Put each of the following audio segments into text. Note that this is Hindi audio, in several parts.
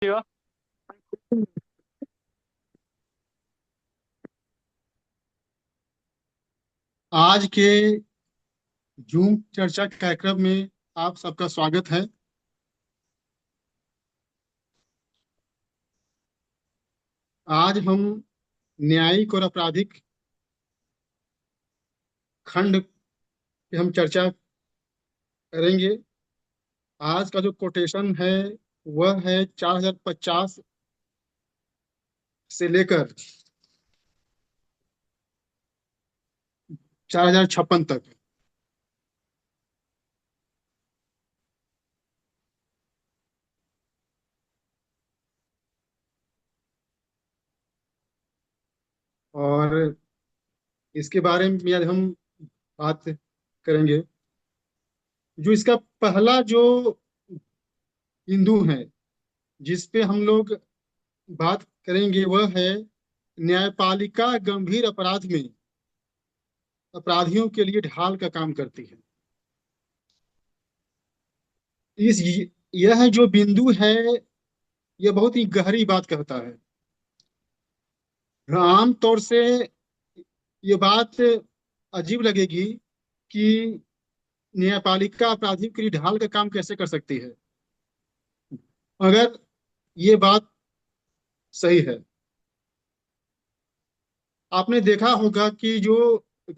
हो। आज के जूम चर्चा कार्यक्रम में आप सबका स्वागत है। आज हम न्यायिक और आपराधिक खंड पे हम चर्चा करेंगे। आज का जो कोटेशन है वह है 4050 से लेकर 4056 तक। और इसके बारे में आज हम बात करेंगे। जो इसका पहला जो बिंदु है जिस पे हम लोग बात करेंगे वह है न्यायपालिका गंभीर अपराध में अपराधियों के लिए ढाल का काम करती है। इस यह जो बिंदु है यह बहुत ही गहरी बात कहता है। आम तौर से ये बात अजीब लगेगी कि न्यायपालिका अपराधियों के लिए ढाल का काम कैसे कर सकती है, मगर ये बात सही है। आपने देखा होगा कि जो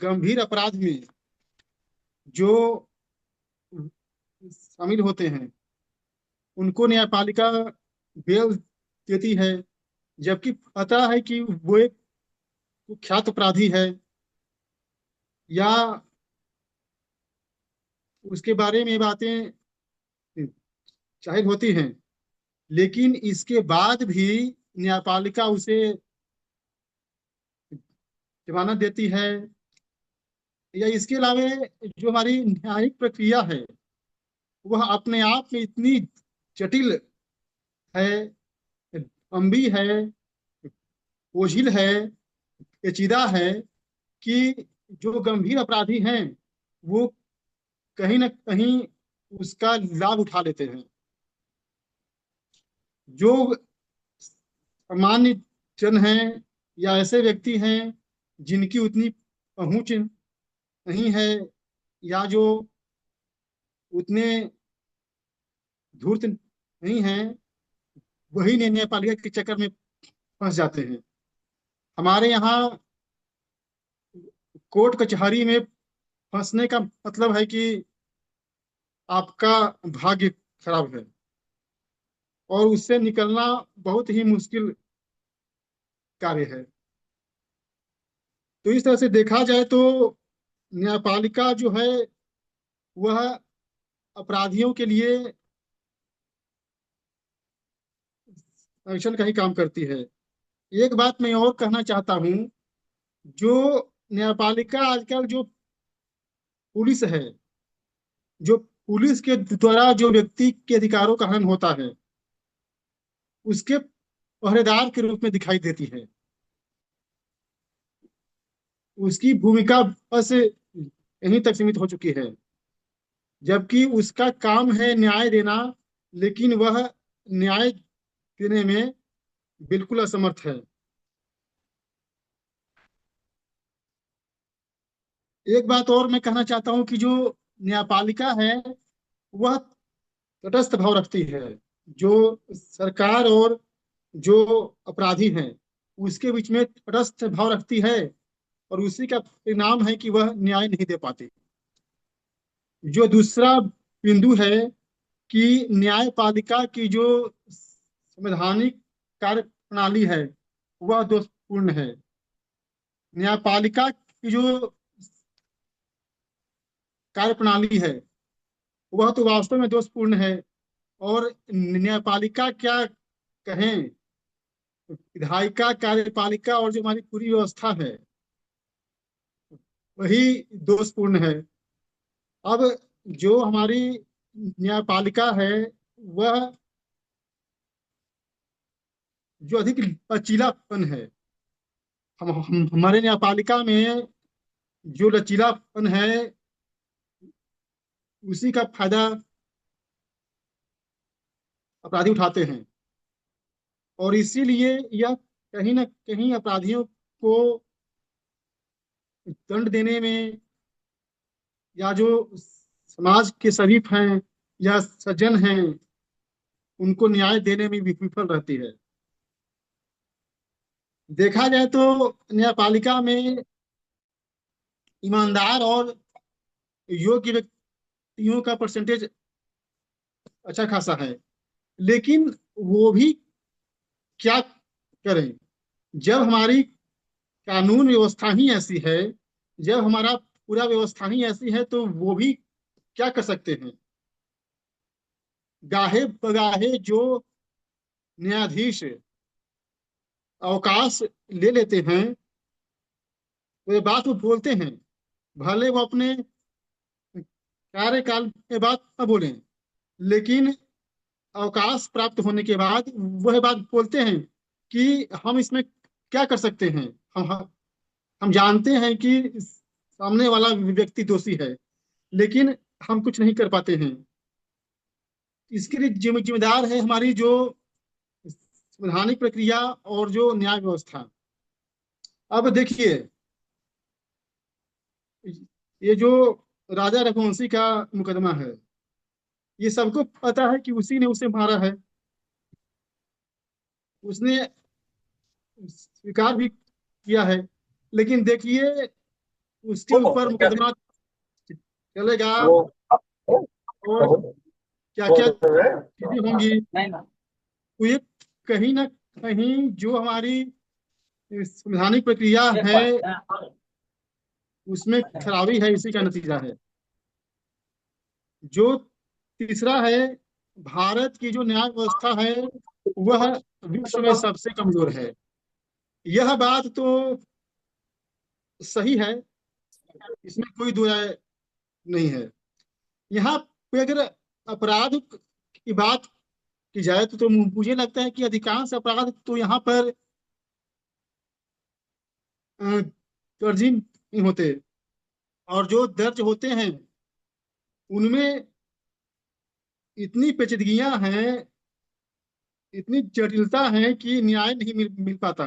गंभीर अपराध में जो शामिल होते हैं उनको न्यायपालिका बेल देती है, जबकि पता है कि वो एक कुख्यात अपराधी है या उसके बारे में बातें जाहिर होती हैं, लेकिन इसके बाद भी न्यायपालिका उसे जमानत देती है। या इसके अलावा जो हमारी न्यायिक प्रक्रिया है वह अपने आप में इतनी जटिल है, लंबी है, बोझिल है, पेचीदा है कि जो गंभीर अपराधी हैं वो कहीं ना कहीं उसका लाभ उठा लेते हैं। जो सामान्य जन हैं या ऐसे व्यक्ति हैं जिनकी उतनी पहुंच नहीं है या जो उतने धूर्त नहीं है, वही न्यायपालिका के चक्कर में फंस जाते हैं। हमारे यहाँ कोर्ट कचहरी में फंसने का मतलब है कि आपका भाग्य खराब है और उससे निकलना बहुत ही मुश्किल कार्य है। तो इस तरह से देखा जाए तो न्यायपालिका जो है वह अपराधियों के लिए संरक्षण का ही काम करती है। एक बात मैं और कहना चाहता हूँ। जो न्यायपालिका आजकल जो पुलिस है, जो पुलिस के द्वारा जो व्यक्ति के अधिकारों का हनन होता है उसके पहरेदार के रूप में दिखाई देती है। उसकी भूमिका बस यहीं तक सीमित हो चुकी है, जबकि उसका काम है न्याय देना, लेकिन वह न्याय देने में बिल्कुल असमर्थ है। एक बात और मैं कहना चाहता हूँ कि जो न्यायपालिका है वह तटस्थ भाव रखती है। जो सरकार और जो अपराधी हैं उसके बीच में तटस्थ भाव रखती है, और उसी का परिणाम है कि वह न्याय नहीं दे पाती। जो दूसरा बिंदु है कि न्यायपालिका की जो संवैधानिक कार्य प्रणाली है वह दोषपूर्ण है। न्यायपालिका की जो कार्य प्रणाली है वह तो वास्तव में दोषपूर्ण है। और न्यायपालिका क्या कहें, विधायिका कार्यपालिका और जो हमारी पूरी व्यवस्था है वही दोषपूर्ण है। अब जो हमारी न्यायपालिका है वह जो अधिक लचीलापन है, हमारे न्यायपालिका में जो लचीलापन है उसी का फायदा अपराधी उठाते हैं। और इसीलिए यह कहीं ना कहीं अपराधियों को दंड देने में, या जो समाज के शरीफ हैं या सज्जन हैं, उनको न्याय देने में विफल रहती है। देखा जाए तो न्यायपालिका में ईमानदार और योग्य व्यक्तियों का परसेंटेज अच्छा खासा है, लेकिन वो भी क्या करें जब हमारी कानून व्यवस्था ही ऐसी है, जब हमारा पूरा व्यवस्था ही ऐसी है, तो वो भी क्या कर सकते हैं। गाहे बगाहे जो न्यायाधीश अवकाश ले लेते हैं, वे बात वो बोलते हैं, भले वो अपने कार्यकाल में बात न बोलें, लेकिन अवकाश प्राप्त होने के बाद वह बात बोलते हैं कि हम इसमें क्या कर सकते हैं। हम हम जानते हैं कि सामने वाला व्यक्ति दोषी है, लेकिन हम कुछ नहीं कर पाते हैं। इसके लिए जिम्मेदार है हमारी जो संवैधानिक प्रक्रिया और जो न्याय व्यवस्था। अब देखिए, ये जो राजा रघुवंशी का मुकदमा है, ये सबको पता है कि उसी ने उसे मारा है। उसने स्वीकार भी किया है, लेकिन देखिए उसके ऊपर मुकदमा चलेगा और क्या क्या चीजें होंगी। तो ये कहीं ना कहीं जो हमारी संवैधानिक प्रक्रिया है, उसमें खराबी है, इसी का नतीजा है। जो तीसरा है, भारत की जो न्याय व्यवस्था है वह विश्व में सबसे कमजोर है। यह बात तो सही है, इसमें कोई दो राय नहीं है। यहाँ पे अगर अपराध की बात की जाए तो मुझे लगता है कि अधिकांश अपराध तो यहाँ पर दर्ज नहीं होते, और जो दर्ज होते हैं उनमें इतनी पेचीदगियां हैं, इतनी जटिलता है कि न्याय नहीं मिल पाता।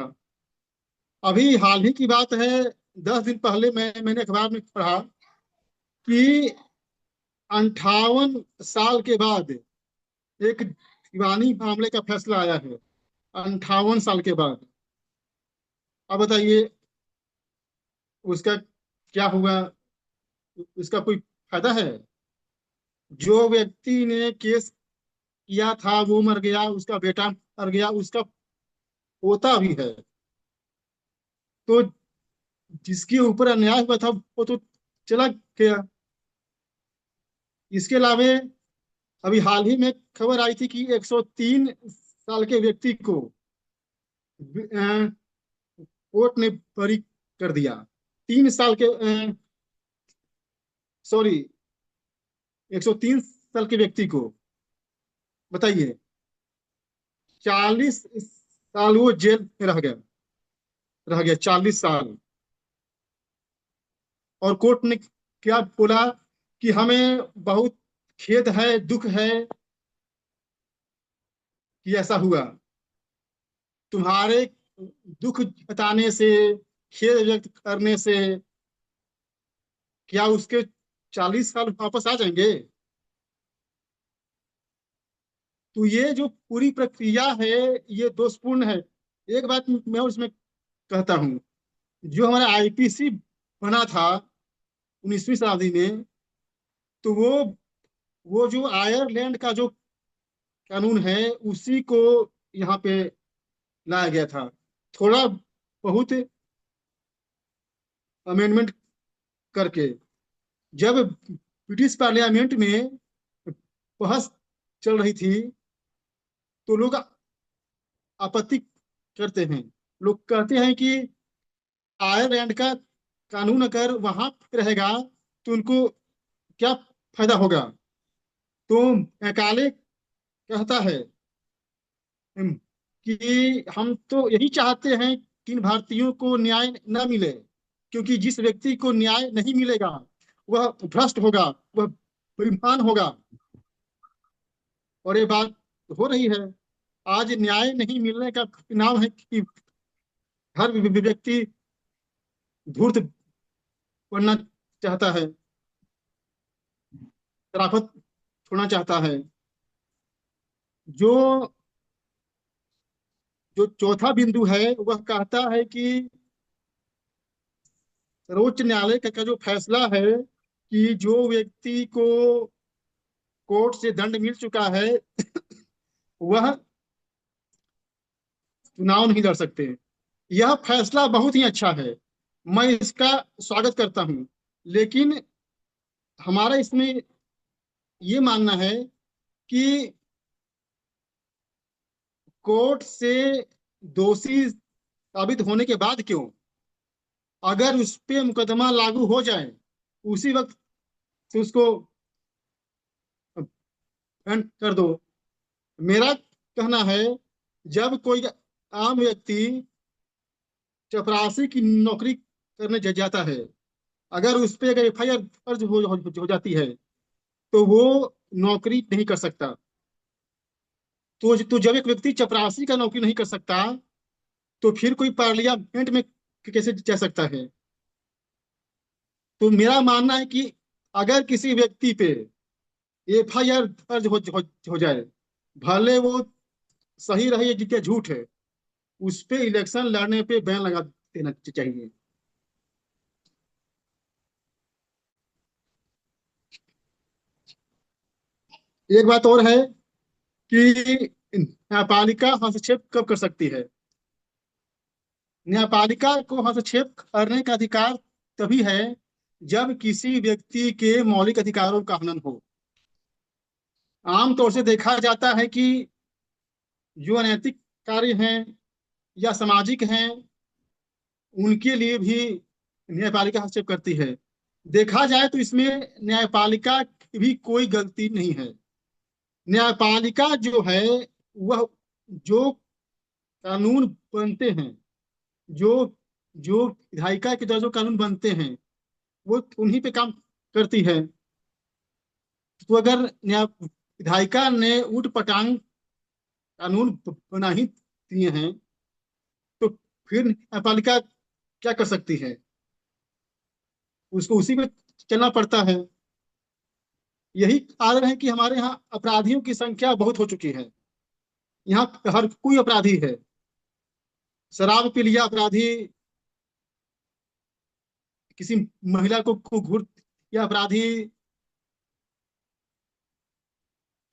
अभी हाल ही की बात है, 10 दिन पहले मैंने अखबार में पढ़ा कि 58 साल के बाद एक दीवानी मामले का फैसला आया है। 58 साल के बाद। अब बताइए उसका क्या हुआ, उसका कोई फायदा है। जो व्यक्ति ने केस किया था वो मर गया, उसका बेटा मर गया, उसका पोता भी है। तो जिसके ऊपर अन्याय हुआ था वो तो चला गया। इसके अलावा अभी हाल ही में खबर आई थी कि 103 साल के व्यक्ति को कोर्ट ने बरी कर दिया। 3 साल के, सॉरी, 103 साल के व्यक्ति को, बताइए, 40 साल वो जेल में रह गया 40 साल। और कोर्ट ने क्या बोला कि हमें बहुत खेद है, दुख है कि ऐसा हुआ। तुम्हारे दुख जताने से, खेद व्यक्त करने से क्या उसके 40 साल वापस आ जाएंगे। तो ये जो पूरी प्रक्रिया है ये दोषपूर्ण है। एक बात मैं उसमें कहता हूँ, जो हमारा आईपीसी बना था 19वीं शताब्दी में, तो वो जो आयरलैंड का जो कानून है उसी को यहाँ पे लाया गया था। थोड़ा बहुत अमेंडमेंट करके। जब ब्रिटिश पार्लियामेंट में बहस चल रही थी तो लोग आपत्ति करते हैं। लोग कहते हैं कि आयरलैंड का कानून अगर वहां रहेगा तो उनको क्या फायदा होगा। तो मैकाले कहता है कि हम तो यही चाहते हैं कि इन भारतीयों को न्याय न मिले, क्योंकि जिस व्यक्ति को न्याय नहीं मिलेगा वह भ्रष्ट होगा, वह बेईमान होगा। और ये बात हो रही है। आज न्याय नहीं मिलने का नाम है कि हर व्यक्ति धूर्त बनना चाहता है, शराफत छोड़ना चाहता है। जो जो चौथा बिंदु है वह कहता है कि सर्वोच्च न्यायालय का जो फैसला है कि जो व्यक्ति को कोर्ट से दंड मिल चुका है वह चुनाव नहीं लड़ सकते। यह फैसला बहुत ही अच्छा है, मैं इसका स्वागत करता हूं। लेकिन हमारा इसमें ये मानना है कि कोर्ट से दोषी साबित होने के बाद क्यों, अगर उस पे मुकदमा लागू हो जाए उसी वक्त से उसको बंद कर दो। मेरा कहना है, जब कोई आम व्यक्ति चपरासी की नौकरी करने जाता है, अगर उस पर अगर एफआईआर दर्ज हो जाती है तो वो नौकरी नहीं कर सकता। तो जब एक व्यक्ति चपरासी का नौकरी नहीं कर सकता तो फिर कोई पार्लियामेंट में कैसे जा सकता है। तो मेरा मानना है कि अगर किसी व्यक्ति पे एफआईआर दर्ज हो जाए, भले वो सही रहे या झूठ है, उस पे इलेक्शन लड़ने पे बैन लगा देना चाहिए। एक बात और है कि न्यायपालिका हस्तक्षेप कब कर सकती है। न्यायपालिका को हस्तक्षेप करने का अधिकार तभी है जब किसी व्यक्ति के मौलिक अधिकारों का हनन हो। आमतौर से देखा जाता है कि जो अनैतिक कार्य हैं या सामाजिक हैं उनके लिए भी न्यायपालिका हस्तक्षेप करती है। देखा जाए तो इसमें न्यायपालिका की भी कोई गलती नहीं है। न्यायपालिका जो है वह जो कानून बनते हैं, जो जो विधायिका के द्वारा जो कानून बनते हैं वो उन्हीं पे काम करती है। तो अगर न्याय विधायिका ने ऊट पटांग कानून बना ही दिए हैं तो फिर न्यायपालिका क्या कर सकती है, उसको उसी पे चलना पड़ता है। यही कारण है कि हमारे यहाँ अपराधियों की संख्या बहुत हो चुकी है। यहाँ हर कोई अपराधी है। शराब पी लिया अपराधी, किसी महिला को घूर या अपराधी,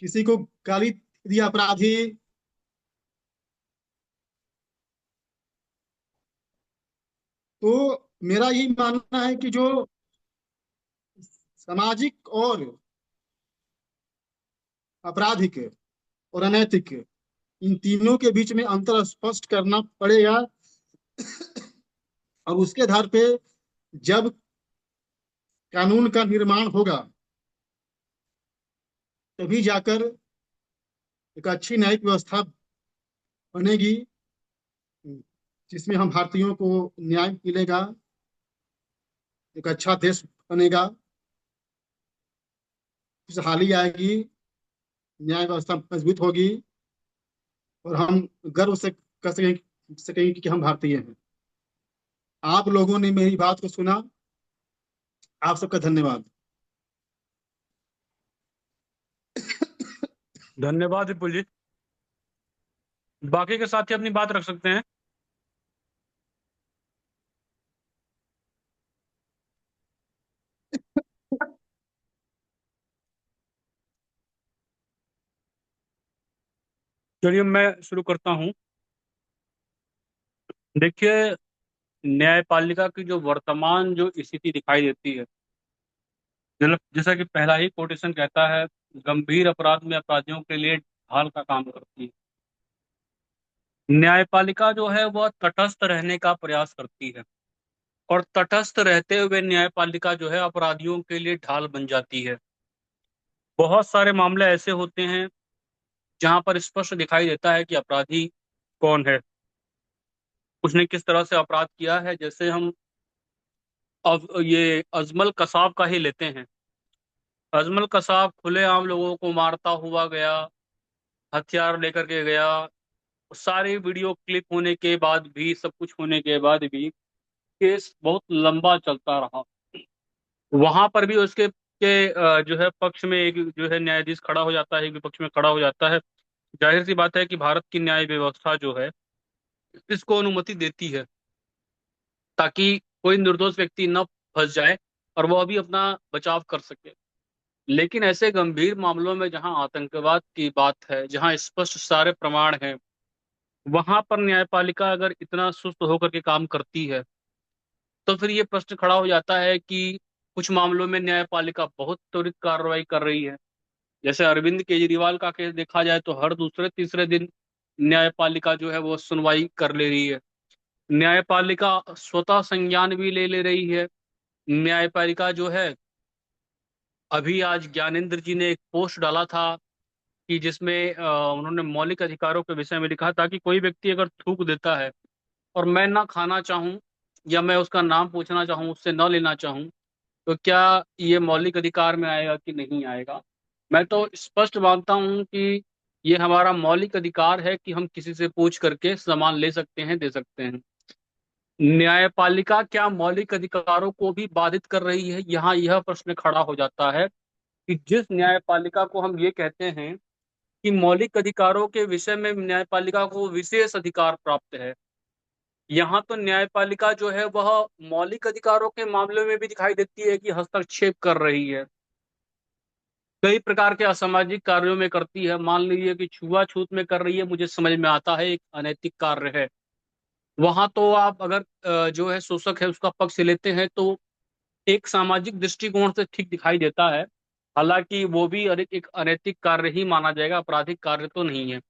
किसी को गाली दिया अपराधी। तो मेरा यही मानना है कि जो सामाजिक और आपराधिक और अनैतिक, इन तीनों के बीच में अंतर स्पष्ट करना पड़ेगा। और उसके आधार पे जब कानून का निर्माण होगा तभी जाकर एक अच्छी न्यायिक व्यवस्था बनेगी जिसमें हम भारतीयों को न्याय मिलेगा, एक अच्छा देश बनेगा, खुशहाली आएगी, न्याय व्यवस्था मजबूत होगी और हम गर्व से कह सकेंगे कि हम भारतीय हैं। आप लोगों ने मेरी बात को सुना, आप सबका धन्यवाद। धन्यवाद विपुल जी। बाकी के साथी अपनी बात रख सकते हैं। चलिए मैं शुरू करता हूँ। देखिए, न्यायपालिका की जो वर्तमान जो स्थिति दिखाई देती है, जैसा कि पहला ही कोटेशन कहता है, गंभीर अपराध में अपराधियों के लिए ढाल का काम करती है। न्यायपालिका जो है वह तटस्थ रहने का प्रयास करती है और तटस्थ रहते हुए न्यायपालिका जो है अपराधियों के लिए ढाल बन जाती है। बहुत सारे मामले ऐसे होते हैं जहां पर स्पष्ट दिखाई देता है कि अपराधी कौन है, उसने किस तरह से अपराध किया है। जैसे हम अब ये अजमल कसाब का ही लेते हैं। अजमल कसाब खुलेआम लोगों को मारता हुआ गया, हथियार लेकर के गया, सारे वीडियो क्लिप होने के बाद भी, सब कुछ होने के बाद भी केस बहुत लंबा चलता रहा। वहां पर भी उसके जो है पक्ष में एक जो है न्यायाधीश खड़ा हो जाता है, एक विपक्ष में खड़ा हो जाता है। जाहिर सी बात है कि भारत की न्याय व्यवस्था जो है इसको अनुमति देती है, ताकि कोई निर्दोष व्यक्ति न फंस जाए और वह भी अपना बचाव कर सके। लेकिन ऐसे गंभीर मामलों में जहां आतंकवाद की बात है, जहां स्पष्ट सारे प्रमाण हैं, वहां पर न्यायपालिका अगर इतना सुस्त होकर के काम करती है, तो फिर ये प्रश्न खड़ा हो जाता है कि कुछ मामलों में न्यायपालिका बहुत त्वरित कार्रवाई कर रही है। जैसे अरविंद केजरीवाल का केस देखा जाए तो हर दूसरे तीसरे दिन न्यायपालिका जो है वो सुनवाई कर ले रही है। न्यायपालिका स्वतः संज्ञान भी ले ले रही है। न्यायपालिका जो है, अभी आज ज्ञानेंद्र जी ने एक पोस्ट डाला था कि जिसमें उन्होंने मौलिक अधिकारों के विषय में लिखा था कि कोई व्यक्ति अगर थूक देता है और मैं ना खाना चाहूं, या मैं उसका नाम पूछना चाहूं, उससे न लेना चाहूं, तो क्या ये मौलिक अधिकार में आएगा कि नहीं आएगा? मैं तो स्पष्ट मानता हूं कि ये हमारा मौलिक अधिकार है कि हम किसी से पूछ करके सामान ले सकते हैं, दे सकते हैं। न्यायपालिका क्या मौलिक अधिकारों को भी बाधित कर रही है? यहाँ यह प्रश्न खड़ा हो जाता है कि जिस न्यायपालिका को हम ये कहते हैं कि मौलिक अधिकारों के विषय में न्यायपालिका को विशेष अधिकार प्राप्त है, यहाँ तो न्यायपालिका जो है वह मौलिक अधिकारों के मामले में भी दिखाई देती है कि हस्तक्षेप कर रही है। कई प्रकार के असामाजिक कार्यों में करती है। मान लीजिए कि छुआछूत में कर रही है, मुझे समझ में आता है, एक अनैतिक कार्य है। वहां तो आप अगर जो है शोषक है उसका पक्ष लेते हैं तो एक सामाजिक दृष्टिकोण से ठीक दिखाई देता है। हालांकि वो भी एक अनैतिक कार्य ही माना जाएगा, आपराधिक कार्य तो नहीं है।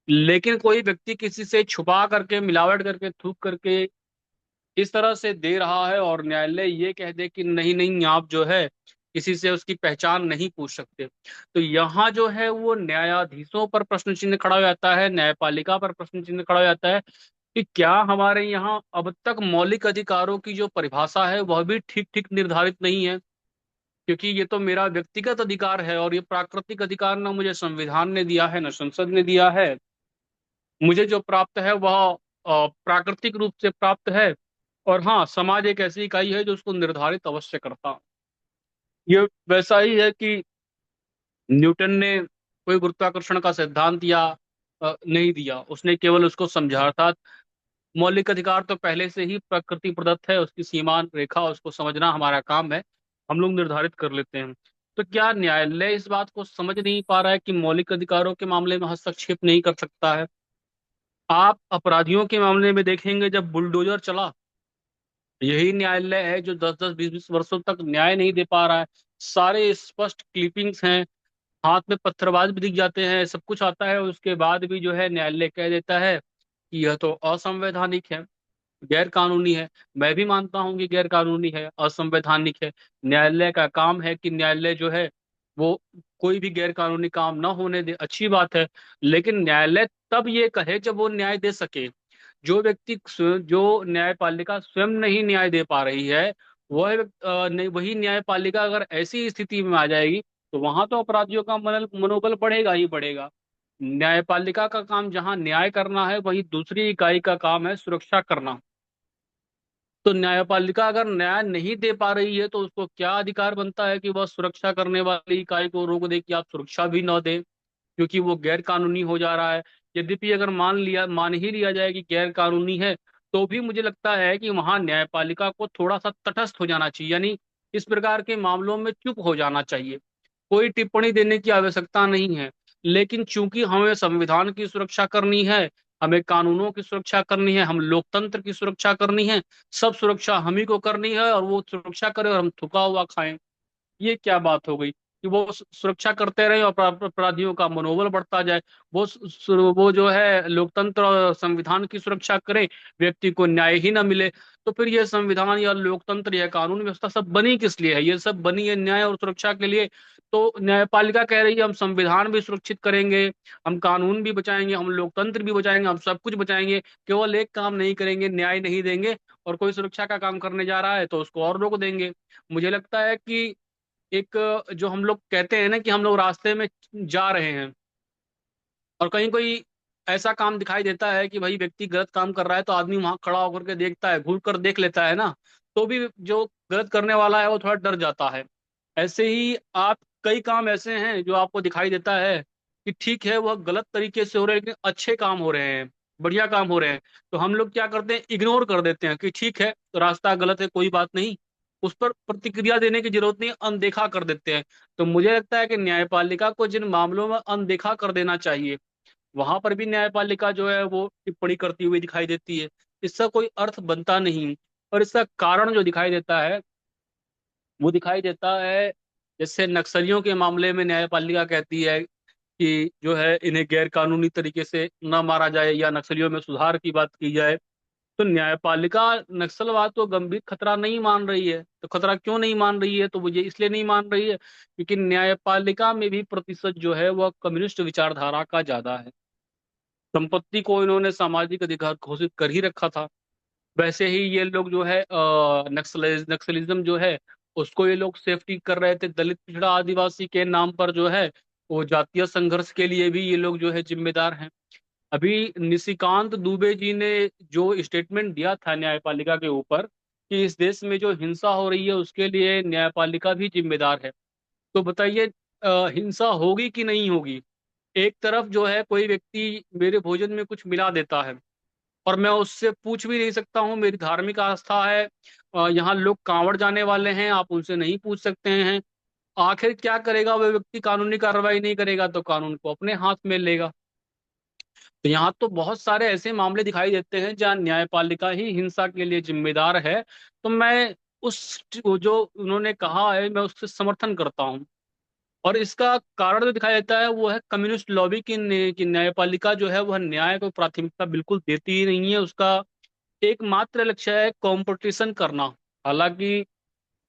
लेकिन कोई व्यक्ति किसी से छुपा करके, मिलावट करके, थूक करके इस तरह से दे रहा है और न्यायालय ये कह दे कि नहीं नहीं, आप जो है किसी से उसकी पहचान नहीं पूछ सकते, तो यहाँ जो है वो न्यायाधीशों पर प्रश्न चिन्ह खड़ा हो जाता है, न्यायपालिका पर प्रश्न चिन्ह खड़ा हो जाता है कि क्या हमारे यहाँ अब तक मौलिक अधिकारों की जो परिभाषा है वह भी ठीक ठीक निर्धारित नहीं है। क्योंकि ये तो मेरा व्यक्तिगत अधिकार है और ये प्राकृतिक अधिकार ना मुझे संविधान ने दिया है, ना संसद ने दिया है। मुझे जो प्राप्त है वह प्राकृतिक रूप से प्राप्त है। और हाँ, समाज एक ऐसी इकाई है जो उसको निर्धारित अवश्य करता। ये वैसा ही है कि न्यूटन ने कोई गुरुत्वाकर्षण का सिद्धांत या नहीं दिया, उसने केवल उसको समझा था। मौलिक अधिकार तो पहले से ही प्रकृति प्रदत्त है, उसकी सीमा रेखा उसको समझना हमारा काम है, हम लोग निर्धारित कर लेते हैं। तो क्या न्यायालय इस बात को समझ नहीं पा रहा है कि मौलिक अधिकारों के मामले में हस्तक्षेप नहीं कर सकता है? आप अपराधियों के मामले में देखेंगे, जब बुलडोजर चला, यही न्यायालय है जो 10-10 20-20 वर्षों तक न्याय नहीं दे पा रहा है। सारे स्पष्ट क्लिपिंग्स हैं, हाथ में पत्थरबाज भी दिख जाते हैं, सब कुछ आता है, उसके बाद भी जो है न्यायालय कह देता है कि यह तो असंवैधानिक है, गैर कानूनी है। मैं भी मानता हूं कि गैर कानूनी है, असंवैधानिक है। न्यायालय का काम है कि न्यायालय जो है वो कोई भी गैर कानूनी काम ना होने दे, अच्छी बात है। लेकिन न्यायालय तब ये कहे जब वो न्याय दे सके। जो न्यायपालिका स्वयं नहीं न्याय दे पा रही है, वही न्यायपालिका अगर ऐसी स्थिति में आ जाएगी, तो वहां तो अपराधियों का मनोबल बढ़ेगा ही बढ़ेगा। न्यायपालिका का काम जहां न्याय करना है, वही दूसरी इकाई का काम है सुरक्षा करना। तो न्यायपालिका अगर न्याय नहीं दे पा रही है तो उसको क्या अधिकार बनता है कि वह सुरक्षा करने वाली इकाई को रोक दे कि आप सुरक्षा भी न दें, क्योंकि वो गैर कानूनी हो जा रहा है। यद्यपि अगर मान ही लिया जाए कि गैर कानूनी है, तो भी मुझे लगता है कि वहां न्यायपालिका को थोड़ा सा तटस्थ हो जाना चाहिए, यानी इस प्रकार के मामलों में चुप हो जाना चाहिए। कोई टिप्पणी देने की आवश्यकता नहीं है। लेकिन चूंकि हमें संविधान की सुरक्षा करनी है, हमें कानूनों की सुरक्षा करनी है, हम लोकतंत्र की सुरक्षा करनी है, सब सुरक्षा हम ही को करनी है, और वो सुरक्षा करे और हम थुका हुआ खाएं, ये क्या बात हो गई कि वो सुरक्षा करते रहे और अपराधियों का मनोबल बढ़ता जाए? वो जो है लोकतंत्र और संविधान की सुरक्षा करे, व्यक्ति को न्याय ही ना मिले, तो फिर ये संविधान या लोकतंत्र या कानून व्यवस्था सब बनी किस लिए है? ये सब बनी है न्याय और सुरक्षा के लिए। तो न्यायपालिका कह रही है हम संविधान भी सुरक्षित करेंगे, हम कानून भी बचाएंगे, हम लोकतंत्र भी बचाएंगे, हम सब कुछ बचाएंगे, केवल एक काम नहीं करेंगे, न्याय नहीं देंगे। और कोई सुरक्षा का काम करने जा रहा है तो उसको और रोक देंगे। मुझे लगता है कि एक जो हम लोग कहते हैं ना कि हम लोग रास्ते में जा रहे हैं और कहीं कोई ऐसा काम दिखाई देता है कि भाई व्यक्ति गलत काम कर रहा है तो आदमी वहां खड़ा होकर के देखता है, घूर कर देख लेता है ना, तो भी जो गलत करने वाला है वो थोड़ा डर जाता है। ऐसे ही आप कई काम ऐसे हैं जो आपको दिखाई देता है कि ठीक है वह गलत तरीके से हो रहे हैं लेकिन अच्छे काम हो रहे हैं, बढ़िया काम हो रहे हैं, तो हम लोग क्या करते हैं, इग्नोर कर देते हैं कि ठीक है रास्ता गलत है, कोई बात नहीं, उस पर प्रतिक्रिया देने की जरूरत नहीं, अनदेखा कर देते हैं। तो मुझे लगता है कि न्यायपालिका को जिन मामलों में अनदेखा कर देना चाहिए वहां पर भी न्यायपालिका जो है वो टिप्पणी करती हुई दिखाई देती है। इसका कोई अर्थ बनता नहीं। और इसका कारण जो दिखाई देता है वो दिखाई देता है, जैसे नक्सलियों के मामले में न्यायपालिका कहती है कि जो है इन्हें गैर कानूनी तरीके से न मारा जाए या नक्सलियों में सुधार की बात की जाए, तो न्यायपालिका नक्सलवाद को गंभीर खतरा नहीं मान रही है। तो खतरा क्यों नहीं मान रही है, तो वो ये इसलिए नहीं मान रही है क्योंकि न्यायपालिका में भी प्रतिशत जो है वह कम्युनिस्ट विचारधारा का ज्यादा है। संपत्ति को इन्होंने सामाजिक अधिकार घोषित कर ही रखा था। वैसे ही ये लोग जो है नक्सलिज्म जो है उसको ये लोग सेफ्टी कर रहे थे, दलित पिछड़ा आदिवासी के नाम पर जो है वो जातीय संघर्ष के लिए भी ये लोग जो है जिम्मेदार हैं। अभी निशिकांत दुबे जी ने जो स्टेटमेंट दिया था न्यायपालिका के ऊपर कि इस देश में जो हिंसा हो रही है उसके लिए न्यायपालिका भी जिम्मेदार है, तो बताइए हिंसा होगी कि नहीं होगी। एक तरफ जो है कोई व्यक्ति मेरे भोजन में कुछ मिला देता है और मैं उससे पूछ भी नहीं सकता हूँ, मेरी धार्मिक आस्था है, यहाँ लोग कांवड़ जाने वाले हैं, आप उनसे नहीं पूछ सकते हैं। आखिर क्या करेगा वह व्यक्ति, कानूनी कार्रवाई नहीं करेगा तो कानून को अपने हाथ में लेगा। तो यहाँ तो बहुत सारे ऐसे मामले दिखाई देते हैं जहाँ न्यायपालिका ही हिंसा के लिए जिम्मेदार है। तो मैं उस जो उन्होंने कहा है मैं उससे समर्थन करता हूँ। और इसका कारण जो दिखाई देता है वो है कम्युनिस्ट लॉबी की न्यायपालिका जो है वह न्याय को प्राथमिकता बिल्कुल देती ही नहीं है। उसका एकमात्र लक्ष्य है कंपटीशन करना। हालांकि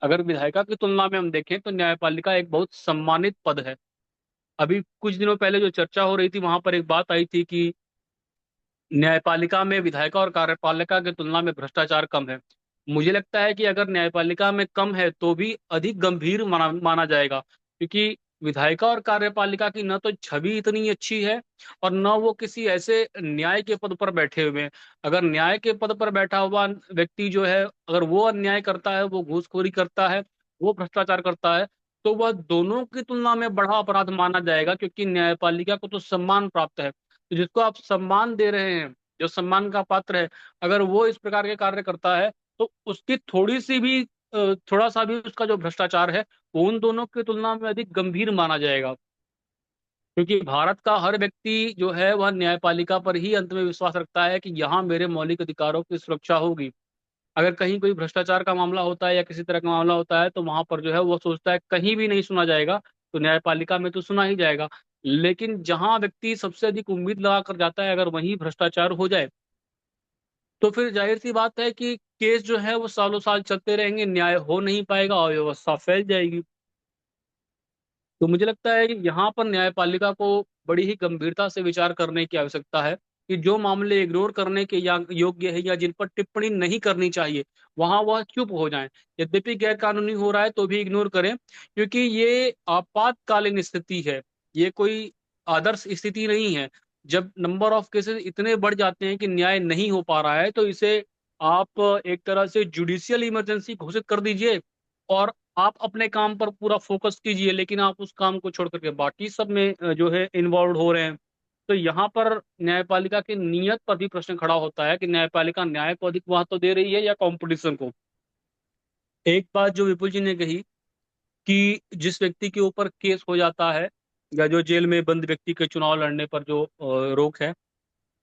अगर विधायिका की तुलना में हम देखें तो न्यायपालिका एक बहुत सम्मानित पद है। अभी कुछ दिनों पहले जो चर्चा हो रही थी वहां पर एक बात आई थी कि न्यायपालिका में विधायिका और कार्यपालिका की तुलना में भ्रष्टाचार कम है। मुझे लगता है कि अगर न्यायपालिका में कम है तो भी अधिक गंभीर माना जाएगा, क्योंकि विधायिका और कार्यपालिका की न तो छवि इतनी अच्छी है और न वो किसी ऐसे न्याय के पद पर बैठे हुए हैं। अगर न्याय के पद पर बैठा हुआ व्यक्ति जो है अगर वो अन्याय करता है, वो घूसखोरी करता है, वो भ्रष्टाचार करता है, तो वह दोनों की तुलना में बड़ा अपराध माना जाएगा, क्योंकि न्यायपालिका को तो सम्मान प्राप्त है। तो जिसको आप सम्मान दे रहे हैं, जो सम्मान का पात्र है, अगर वो इस प्रकार के कार्य करता है तो उसकी थोड़ी सी भी थोड़ा सा भी उसका जो भ्रष्टाचार है वो उन दोनों की तुलना में अधिक गंभीर माना जाएगा। क्योंकि भारत का हर व्यक्ति जो है वह न्यायपालिका पर ही अंत में विश्वास रखता है कि यहाँ मेरे मौलिक अधिकारों की सुरक्षा होगी। अगर कहीं कोई भ्रष्टाचार का मामला होता है या किसी तरह का मामला होता है तो वहां पर जो है वो सोचता है कहीं भी नहीं सुना जाएगा, तो न्यायपालिका में तो सुना ही जाएगा। लेकिन जहां व्यक्ति सबसे अधिक उम्मीद लगा कर जाता है अगर वहीं भ्रष्टाचार हो जाए तो फिर जाहिर सी बात है कि केस जो है वो सालों साल चलते रहेंगे, न्याय हो नहीं पाएगा और व्यवस्था फैल जाएगी। तो मुझे लगता है कि यहाँ पर न्यायपालिका को बड़ी ही गंभीरता से विचार करने की आवश्यकता है कि जो मामले इग्नोर करने के या योग्य है या जिन पर टिप्पणी नहीं करनी चाहिए वहां वह चुप हो जाएं। यद्यपि गैर कानूनी हो रहा है तो भी इग्नोर करें, क्योंकि ये आपातकालीन स्थिति है, ये कोई आदर्श स्थिति नहीं है। जब नंबर ऑफ केसेस इतने बढ़ जाते हैं कि न्याय नहीं हो पा रहा है तो इसे आप एक तरह से जुडिशियल इमरजेंसी घोषित कर दीजिए और आप अपने काम पर पूरा फोकस कीजिए, लेकिन आप उस काम को छोड़ करके बाकी सब में जो है इन्वॉल्व हो रहे हैं। तो यहाँ पर न्यायपालिका की नीयत पर भी प्रश्न खड़ा होता है कि न्यायपालिका न्याय को अधिक महत्व दे रही है या कंपटीशन को। एक बात जो विपुल जी ने कही कि जिस व्यक्ति के ऊपर केस हो जाता है या जो जेल में बंद व्यक्ति के चुनाव लड़ने पर जो रोक है,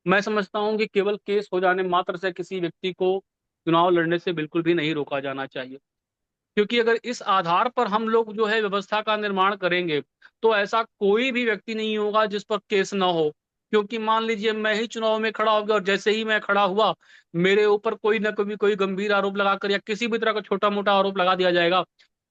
मैं समझता हूँ कि केवल केस हो जाने मात्र से किसी व्यक्ति को चुनाव लड़ने से बिल्कुल भी नहीं रोका जाना चाहिए। क्योंकि अगर इस आधार पर हम लोग जो है व्यवस्था का निर्माण करेंगे तो ऐसा कोई भी व्यक्ति नहीं होगा जिस पर केस ना हो। क्योंकि मान लीजिए मैं ही चुनाव में खड़ा हो गया और जैसे ही मैं खड़ा हुआ मेरे ऊपर कोई ना कोई गंभीर आरोप लगाकर या किसी भी तरह का छोटा मोटा आरोप लगा दिया जाएगा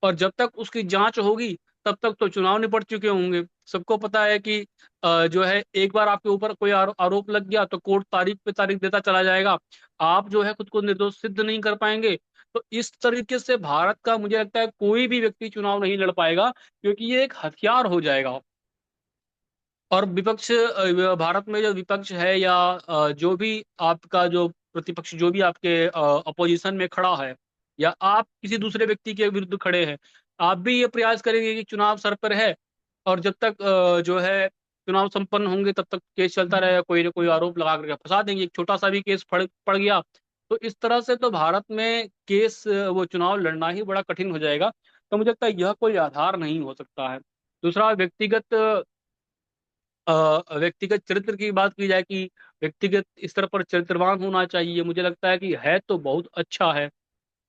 और जब तक उसकी जांच होगी तब तक तो चुनाव निपट चुके होंगे। सबको पता है कि जो है एक बार आपके ऊपर कोई आरोप लग गया तो कोर्ट तारीख पे तारीख देता चला जाएगा, आप जो है खुद को निर्दोष सिद्ध नहीं कर पाएंगे। तो इस तरीके से भारत का मुझे लगता है कोई भी व्यक्ति चुनाव नहीं लड़ पाएगा, क्योंकि ये एक हथियार हो जाएगा। और विपक्ष भारत में जो विपक्ष है या जो भी आपका जो प्रतिपक्ष जो भी आपके अपोजिशन में खड़ा है या आप किसी दूसरे व्यक्ति के विरुद्ध खड़े हैं, आप भी ये प्रयास करेंगे कि चुनाव सर पर है और जब तक जो है चुनाव संपन्न होंगे तब तक केस चलता रहेगा, कोई ना कोई आरोप लगा करके फंसा देंगे, एक छोटा सा भी केस पड़ गया तो इस तरह से तो भारत में केस वो चुनाव लड़ना ही बड़ा कठिन हो जाएगा। तो मुझे लगता है यह कोई आधार नहीं हो सकता है। दूसरा, व्यक्तिगत चरित्र की बात की जाए कि व्यक्तिगत स्तर पर चरित्रवान होना चाहिए, मुझे लगता है कि है तो बहुत अच्छा है,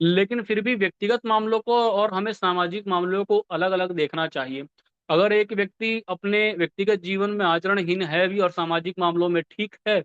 लेकिन फिर भी व्यक्तिगत मामलों को और हमें सामाजिक मामलों को अलग अलग देखना चाहिए। अगर एक व्यक्ति अपने व्यक्तिगत जीवन में आचरणहीन है भी और सामाजिक मामलों में ठीक है,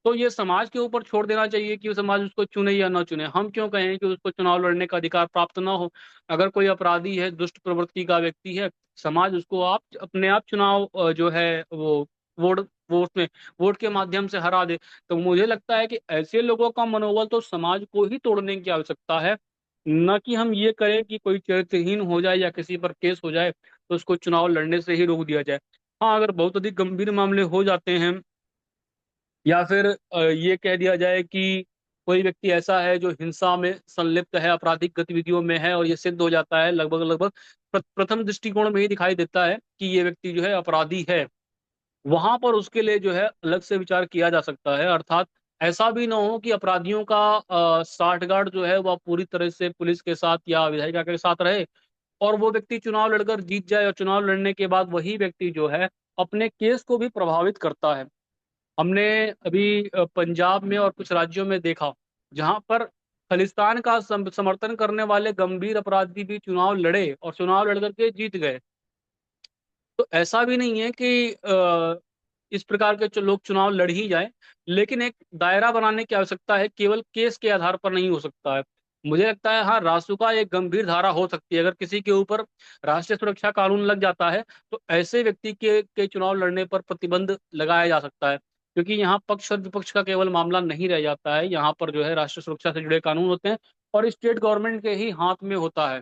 तो ये समाज के ऊपर छोड़ देना चाहिए कि वो समाज उसको चुने या ना चुने। हम क्यों कहें कि उसको चुनाव लड़ने का अधिकार प्राप्त ना हो? अगर कोई अपराधी है, दुष्ट प्रवृत्ति का व्यक्ति है, समाज उसको आप अपने आप चुनाव जो है वो वोट वोट में वोट के माध्यम से हरा दे। तो मुझे लगता है कि ऐसे लोगों का मनोबल तो समाज को ही तोड़ने की आवश्यकता है, न कि हम ये करें कि कोई चरित्रहीन हो जाए या किसी पर केस हो जाए तो उसको चुनाव लड़ने से ही रोक दिया जाए। हाँ, अगर बहुत अधिक गंभीर मामले हो जाते हैं या फिर ये कह दिया जाए कि कोई व्यक्ति ऐसा है जो हिंसा में संलिप्त है, आपराधिक गतिविधियों में है और ये सिद्ध हो जाता है, लगभग लगभग प्रथम दृष्टिकोण में ही दिखाई देता है कि ये व्यक्ति जो है अपराधी है, वहां पर उसके लिए जो है अलग से विचार किया जा सकता है। अर्थात ऐसा भी ना हो कि अपराधियों का साठगांठ जो है वह पूरी तरह से पुलिस के साथ या विधायिका के साथ रहे और वो व्यक्ति चुनाव लड़कर जीत जाए और चुनाव लड़ने के बाद वही व्यक्ति जो है अपने केस को भी प्रभावित करता है। हमने अभी पंजाब में और कुछ राज्यों में देखा जहां पर खालिस्तान का समर्थन करने वाले गंभीर अपराधी भी चुनाव लड़े और चुनाव लड़ करके जीत गए। तो ऐसा भी नहीं है कि इस प्रकार के लोग चुनाव लड़ ही जाए, लेकिन एक दायरा बनाने की आवश्यकता है, केवल केस के आधार पर नहीं हो सकता है। मुझे लगता है हाँ, रासुका एक गंभीर धारा हो सकती है। अगर किसी के ऊपर राष्ट्रीय सुरक्षा कानून लग जाता है तो ऐसे व्यक्ति के चुनाव लड़ने पर प्रतिबंध लगाया जा सकता है, क्योंकि यहाँ पक्ष और विपक्ष का केवल मामला नहीं रह जाता है, यहाँ पर जो है राष्ट्रीय सुरक्षा से जुड़े कानून होते हैं और स्टेट गवर्नमेंट के ही हाथ में होता है।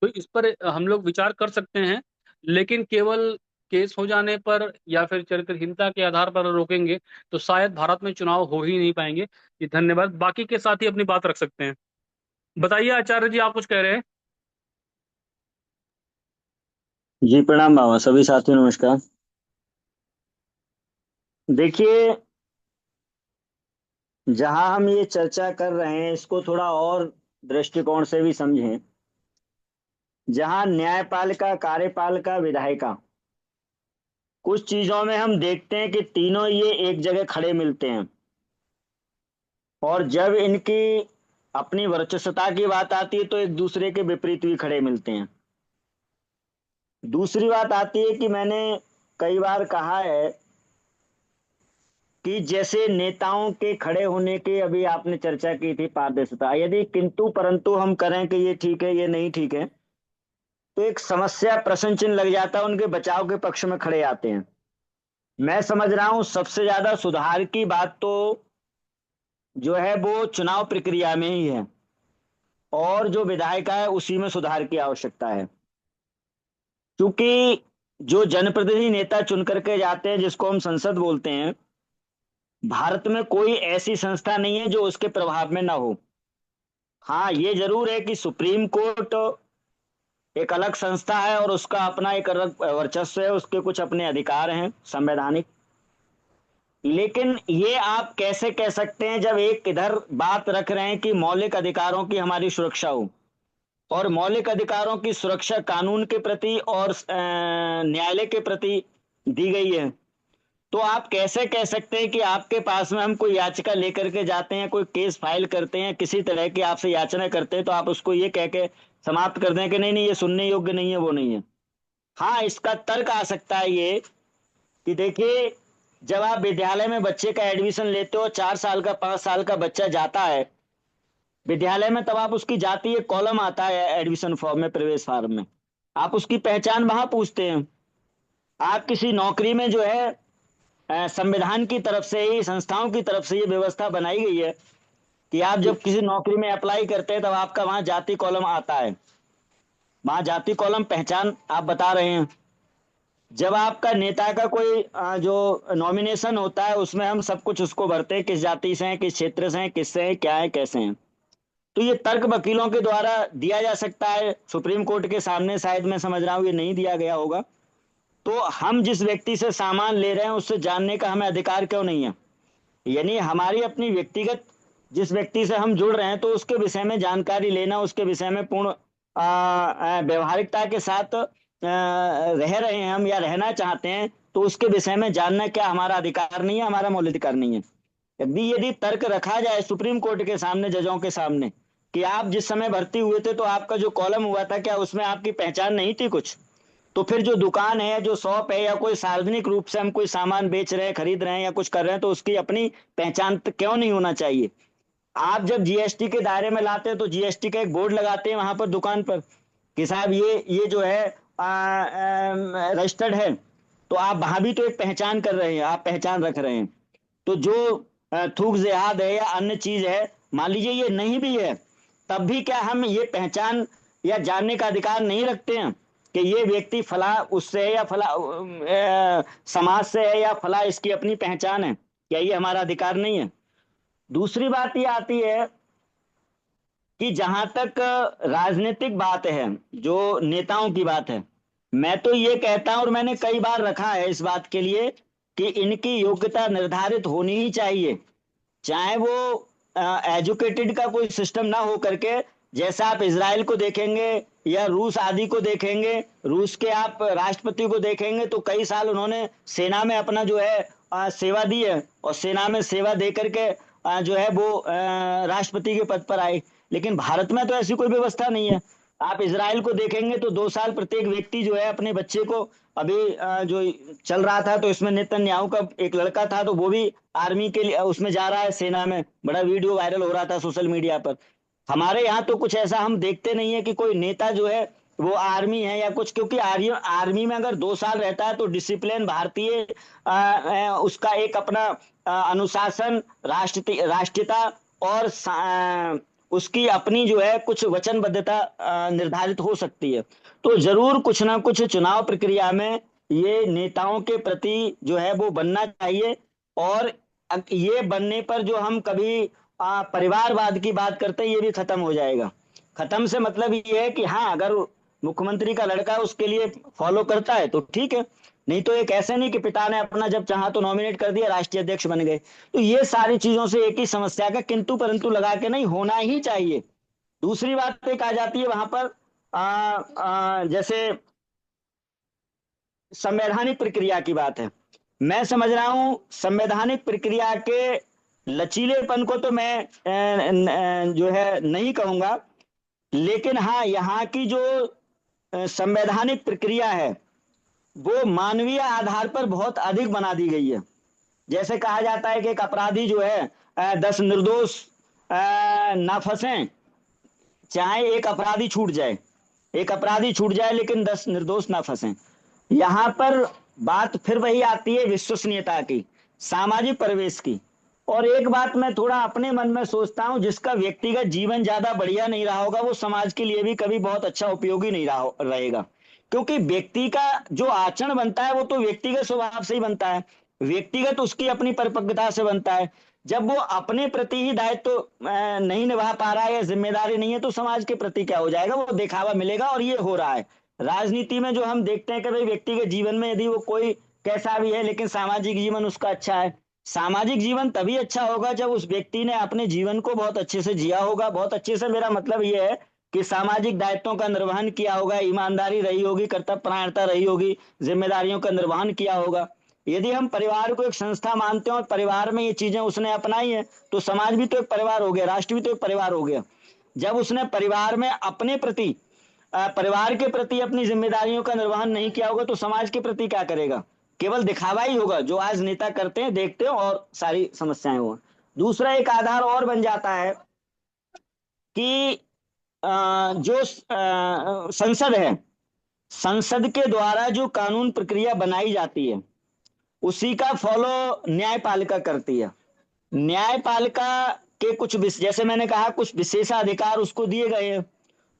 तो इस पर हम लोग विचार कर सकते हैं, लेकिन केवल केस हो जाने पर या फिर चरित्रहीनता के आधार पर रोकेंगे तो शायद भारत में चुनाव हो ही नहीं पाएंगे। जी धन्यवाद, बाकी के साथी अपनी बात रख सकते हैं। बताइए आचार्य जी, आप कुछ कह रहे हैं? जी प्रणाम बाबा, सभी साथियों नमस्कार। देखिए, जहां हम ये चर्चा कर रहे हैं इसको थोड़ा और दृष्टिकोण से भी समझें। जहां न्यायपालिका, कार्यपालिका, विधायिका, कुछ चीजों में हम देखते हैं कि तीनों ये एक जगह खड़े मिलते हैं, और जब इनकी अपनी वर्चस्वता की बात आती है तो एक दूसरे के विपरीत भी खड़े मिलते हैं। दूसरी बात आती है कि मैंने कई बार कहा है कि जैसे नेताओं के खड़े होने की अभी आपने चर्चा की थी, पारदर्शिता, यदि किंतु परंतु हम करें कि ये ठीक है ये नहीं ठीक है, तो एक समस्या, प्रश्न चिन्ह लग जाता है, उनके बचाव के पक्ष में खड़े आते हैं। मैं समझ रहा हूं सबसे ज्यादा सुधार की बात तो जो है वो चुनाव प्रक्रिया में ही है, और जो विधायिका है उसी में सुधार की आवश्यकता है। क्योंकि जो जनप्रतिनिधि नेता चुन करके जाते हैं, जिसको हम संसद बोलते हैं, भारत में कोई ऐसी संस्था नहीं है जो उसके प्रभाव में ना हो। हाँ, ये जरूर है कि सुप्रीम कोर्ट एक अलग संस्था है और उसका अपना एक अलग वर्चस्व है, उसके कुछ अपने अधिकार हैं संवैधानिक। लेकिन ये आप कैसे कह सकते हैं जब एक इधर बात रख रहे हैं कि मौलिक अधिकारों की हमारी सुरक्षा हो, और मौलिक अधिकारों की सुरक्षा कानून के प्रति और न्यायालय के प्रति दी गई है, तो आप कैसे कह सकते हैं कि आपके पास में हम कोई याचिका लेकर के जाते हैं, कोई केस फाइल करते हैं, किसी तरह की आपसे याचना करते हैं, तो आप उसको ये कह के समाप्त कर दें कि नहीं नहीं ये सुनने योग्य नहीं है, वो नहीं है। हाँ, इसका तर्क आ सकता है ये कि देखिए, जब आप विद्यालय में बच्चे का एडमिशन लेते हो, 4 साल का 5 साल का बच्चा जाता है विद्यालय में, तब आप उसकी जाति, एक कॉलम आता है एडमिशन फॉर्म में, प्रवेश फॉर्म में, आप उसकी पहचान वहां पूछते हैं। आप किसी नौकरी में जो है, संविधान की तरफ से ही, संस्थाओं की तरफ से ये व्यवस्था बनाई गई है कि आप जब किसी नौकरी में अप्लाई करते हैं तब आपका वहां जाति कॉलम आता है, वहां जाति कॉलम पहचान आप बता रहे हैं। जब आपका नेता का कोई जो नॉमिनेशन होता है उसमें हम सब कुछ उसको भरते हैं, किस जाति से हैं, किस क्षेत्र से हैं, किससे हैं, क्या है, कैसे हैं। तो ये तर्क वकीलों के द्वारा दिया जा सकता है सुप्रीम कोर्ट के सामने, शायद मैं समझ रहा हूँ ये नहीं दिया गया होगा। तो हम जिस व्यक्ति से सामान ले रहे हैं उससे जानने का हमें अधिकार क्यों नहीं है? यानी हमारी अपनी व्यक्तिगत, जिस व्यक्ति से हम जुड़ रहे हैं तो उसके विषय में जानकारी लेना, उसके विषय में पूर्ण व्यवहारिकता के साथ रह रहे हैं हम या रहना चाहते हैं, तो उसके विषय में जानना क्या हमारा अधिकार नहीं है, हमारा मौलिक अधिकार नहीं है? यदि यदि तर्क रखा जाए सुप्रीम कोर्ट के सामने, जजों के सामने, कि आप जिस समय भर्ती हुए थे तो आपका जो कॉलम हुआ था क्या उसमें आपकी पहचान नहीं थी कुछ, तो फिर जो दुकान है, जो शॉप है, या कोई सार्वजनिक रूप से हम कोई सामान बेच रहे हैं, खरीद रहे हैं या कुछ कर रहे हैं, तो उसकी अपनी पहचान क्यों नहीं होना चाहिए? आप जब जीएसटी के दायरे में लाते हैं तो जीएसटी का एक बोर्ड लगाते हैं वहां पर दुकान पर कि साहब ये जो है रजिस्टर्ड है, तो आप वहां भी तो एक पहचान कर रहे हैं, आप पहचान रख रहे हैं। तो जो थूक जेहाद है या अन्य चीज है, मान लीजिए ये नहीं भी है, तब भी क्या हम ये पहचान या जानने का अधिकार नहीं रखते हैं कि ये व्यक्ति फला उससे है या फला समाज से है या फला इसकी अपनी पहचान है? क्या ये हमारा अधिकार नहीं है? दूसरी बात ये आती है कि जहां तक राजनीतिक बात है, जो नेताओं की बात है, मैं तो ये कहता हूं और मैंने कई बार रखा है इस बात के लिए कि इनकी योग्यता निर्धारित होनी ही चाहिए, चाहे वो एजुकेटेड का कोई सिस्टम ना हो करके, जैसा आप इजराइल को देखेंगे या रूस आदि को देखेंगे, रूस के आप राष्ट्रपति को देखेंगे तो कई साल उन्होंने सेना में अपना जो है सेवा दी है, और सेना में सेवा दे करके जो है वो राष्ट्रपति के पद पर आए। लेकिन भारत में तो ऐसी कोई व्यवस्था नहीं है। आप इजराइल को देखेंगे तो 2 साल प्रत्येक व्यक्ति जो है अपने बच्चे को, अभी जो चल रहा था तो इसमें नेतन्याहू का एक लड़का था तो वो भी आर्मी के लिए उसमें जा रहा है, सेना में, बड़ा वीडियो वायरल हो रहा था सोशल मीडिया पर। हमारे यहाँ तो कुछ ऐसा हम देखते नहीं है कि कोई नेता जो है वो आर्मी है या कुछ, क्योंकि आर्मी में अगर 2 साल रहता है तो डिसिप्लिन भारतीय उसका एक अपना अनुशासन, राष्ट्रीयता और उसकी अपनी जो है कुछ वचनबद्धता निर्धारित हो सकती है। तो जरूर कुछ ना कुछ चुनाव प्रक्रिया में ये नेताओं के प्रति जो है वो बनना चाहिए। और ये बनने पर जो हम कभी परिवारवाद की बात करते हैं ये भी खत्म हो जाएगा। खत्म से मतलब ये है कि हाँ, अगर मुख्यमंत्री का लड़का उसके लिए फॉलो करता है तो ठीक है, नहीं तो एक ऐसे नहीं कि पिता ने अपना जब चाहा तो नॉमिनेट कर दिया, राष्ट्रीय अध्यक्ष बन गए। तो ये सारी चीजों से एक ही समस्या का किंतु परंतु लगा के नहीं, होना ही चाहिए। दूसरी बात एक आ जाती है वहां पर जैसे संवैधानिक प्रक्रिया की बात है। मैं समझ रहा हूं संवैधानिक प्रक्रिया के लचीलेपन को तो मैं जो है नहीं कहूंगा, लेकिन हाँ, यहाँ की जो संवैधानिक प्रक्रिया है वो मानवीय आधार पर बहुत अधिक बना दी गई है। जैसे कहा जाता है कि एक अपराधी जो है 10 निर्दोष ना फंसे, चाहे एक अपराधी छूट जाए, एक अपराधी छूट जाए लेकिन 10 निर्दोष ना फंसे। यहां पर बात फिर वही आती है विश्वसनीयता की, सामाजिक परिवेश की। और एक बात मैं थोड़ा अपने मन में सोचता हूं, जिसका व्यक्तिगत जीवन ज्यादा बढ़िया नहीं रहा होगा वो समाज के लिए भी कभी बहुत अच्छा उपयोगी नहीं रहेगा। क्योंकि व्यक्ति का जो आचरण बनता है वो तो व्यक्तिगत स्वभाव से ही बनता है, व्यक्तिगत उसकी अपनी परिपक्वता से बनता है। जब वो अपने प्रति ही दायित्व नहीं निभा पा रहा है या जिम्मेदारी नहीं है तो समाज के प्रति क्या हो जाएगा? वो दिखावा मिलेगा। और ये हो रहा है राजनीति में, जो हम देखते हैं कि भाई व्यक्तिगत जीवन में यदि वो कोई कैसा भी है लेकिन सामाजिक जीवन उसका अच्छा है। सामाजिक जीवन तभी अच्छा होगा जब उस व्यक्ति ने अपने जीवन को बहुत अच्छे से जिया होगा। बहुत अच्छे से मेरा मतलब ये है कि सामाजिक दायित्वों का निर्वहन किया होगा, ईमानदारी रही होगी, कर्तव्य परायणता रही होगी, जिम्मेदारियों का निर्वहन किया होगा। यदि हम परिवार को एक संस्था मानते हैं और परिवार में ये चीजें उसने अपनाई है तो समाज भी तो एक परिवार हो गया, राष्ट्र भी तो एक परिवार हो गया। जब उसने परिवार में अपने प्रति परिवार के प्रति अपनी जिम्मेदारियों का निर्वहन नहीं किया होगा तो समाज के प्रति क्या करेगा? केवल दिखावा ही होगा, जो आज नेता करते हैं, देखते हैं, और सारी समस्याएं हो। दूसरा एक आधार और बन जाता है कि जो संसद है, संसद के द्वारा जो कानून प्रक्रिया बनाई जाती है उसी का फॉलो न्यायपालिका करती है। न्यायपालिका के कुछ जैसे मैंने कहा कुछ विशेषाधिकार उसको दिए गए हैं,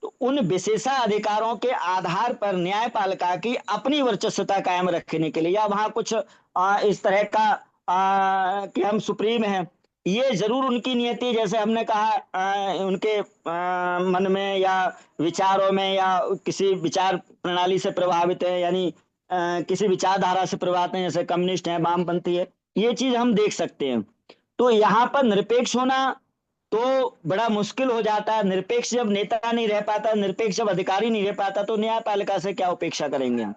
तो उन विशेषाधिकारों के आधार पर न्यायपालिका की अपनी वर्चस्वता कायम रखने के लिए, या वहां कुछ इस तरह का कि हम सुप्रीम हैं, ये जरूर उनकी नियति है। जैसे हमने कहा उनके मन में या विचारों में या किसी विचार प्रणाली से प्रभावित है, यानी किसी विचारधारा से प्रभावित है, जैसे कम्युनिस्ट है, वामपंथी है, ये चीज हम देख सकते हैं। तो यहाँ पर निरपेक्ष होना तो बड़ा मुश्किल हो जाता है। निरपेक्ष जब नेता नहीं रह पाता, निरपेक्ष जब अधिकारी नहीं रह पाता, तो न्यायपालिका से क्या अपेक्षा करेंगे हम।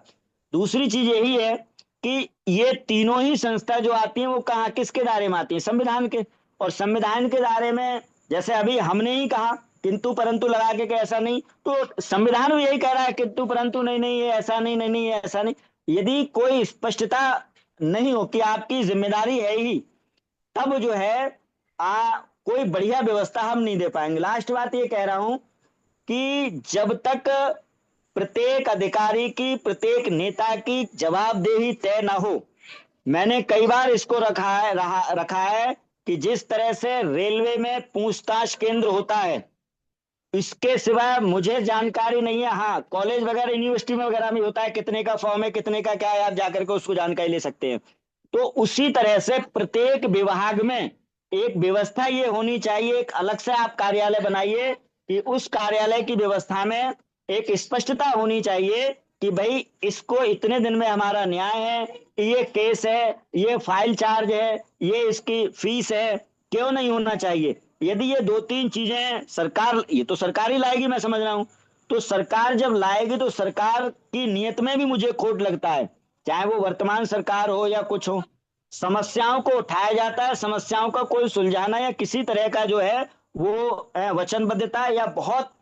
दूसरी चीज यही है कि ये तीनों ही संस्था जो आती हैं वो कहाँ किसके दायरे में आती है, संविधान के। और संविधान के दायरे में जैसे अभी हमने ही कहा किंतु परंतु लगा के कि ऐसा नहीं, तो संविधान भी यही कह रहा है किंतु परंतु नहीं, नहीं ये ऐसा नहीं, नहीं नहीं ये ऐसा नहीं। यदि कोई स्पष्टता नहीं हो कि आपकी जिम्मेदारी है ही, तब जो है कोई बढ़िया व्यवस्था हम नहीं दे पाएंगे। लास्ट बात ये कह रहा हूं कि जब तक प्रत्येक अधिकारी की, प्रत्येक नेता की जवाबदेही तय ना हो, मैंने कई बार इसको रखा है कि जिस तरह से रेलवे में पूछताछ केंद्र होता है, इसके सिवाय मुझे जानकारी नहीं है। हाँ, कॉलेज वगैरह यूनिवर्सिटी में वगैरह में होता है, कितने का फॉर्म है, कितने का क्या है, आप जाकर के उसको जानकारी ले सकते हैं। तो उसी तरह से प्रत्येक विभाग में एक व्यवस्था ये होनी चाहिए, एक अलग से आप कार्यालय बनाइए कि उस कार्यालय की व्यवस्था में एक स्पष्टता होनी चाहिए कि भाई इसको इतने दिन में हमारा न्याय है, ये केस है, ये फाइल चार्ज है, ये इसकी फीस है, क्यों नहीं होना चाहिए। यदि ये दो तीन चीजें सरकार, ये तो सरकार ही लाएगी मैं समझ रहा हूं, तो सरकार जब लाएगी तो सरकार की नीयत में भी मुझे खोट लगता है, चाहे वो वर्तमान सरकार हो या कुछ हो। समस्याओं को उठाया जाता है, समस्याओं का कोई सुलझाना या किसी तरह का जो है वो वचनबद्धता या बहुत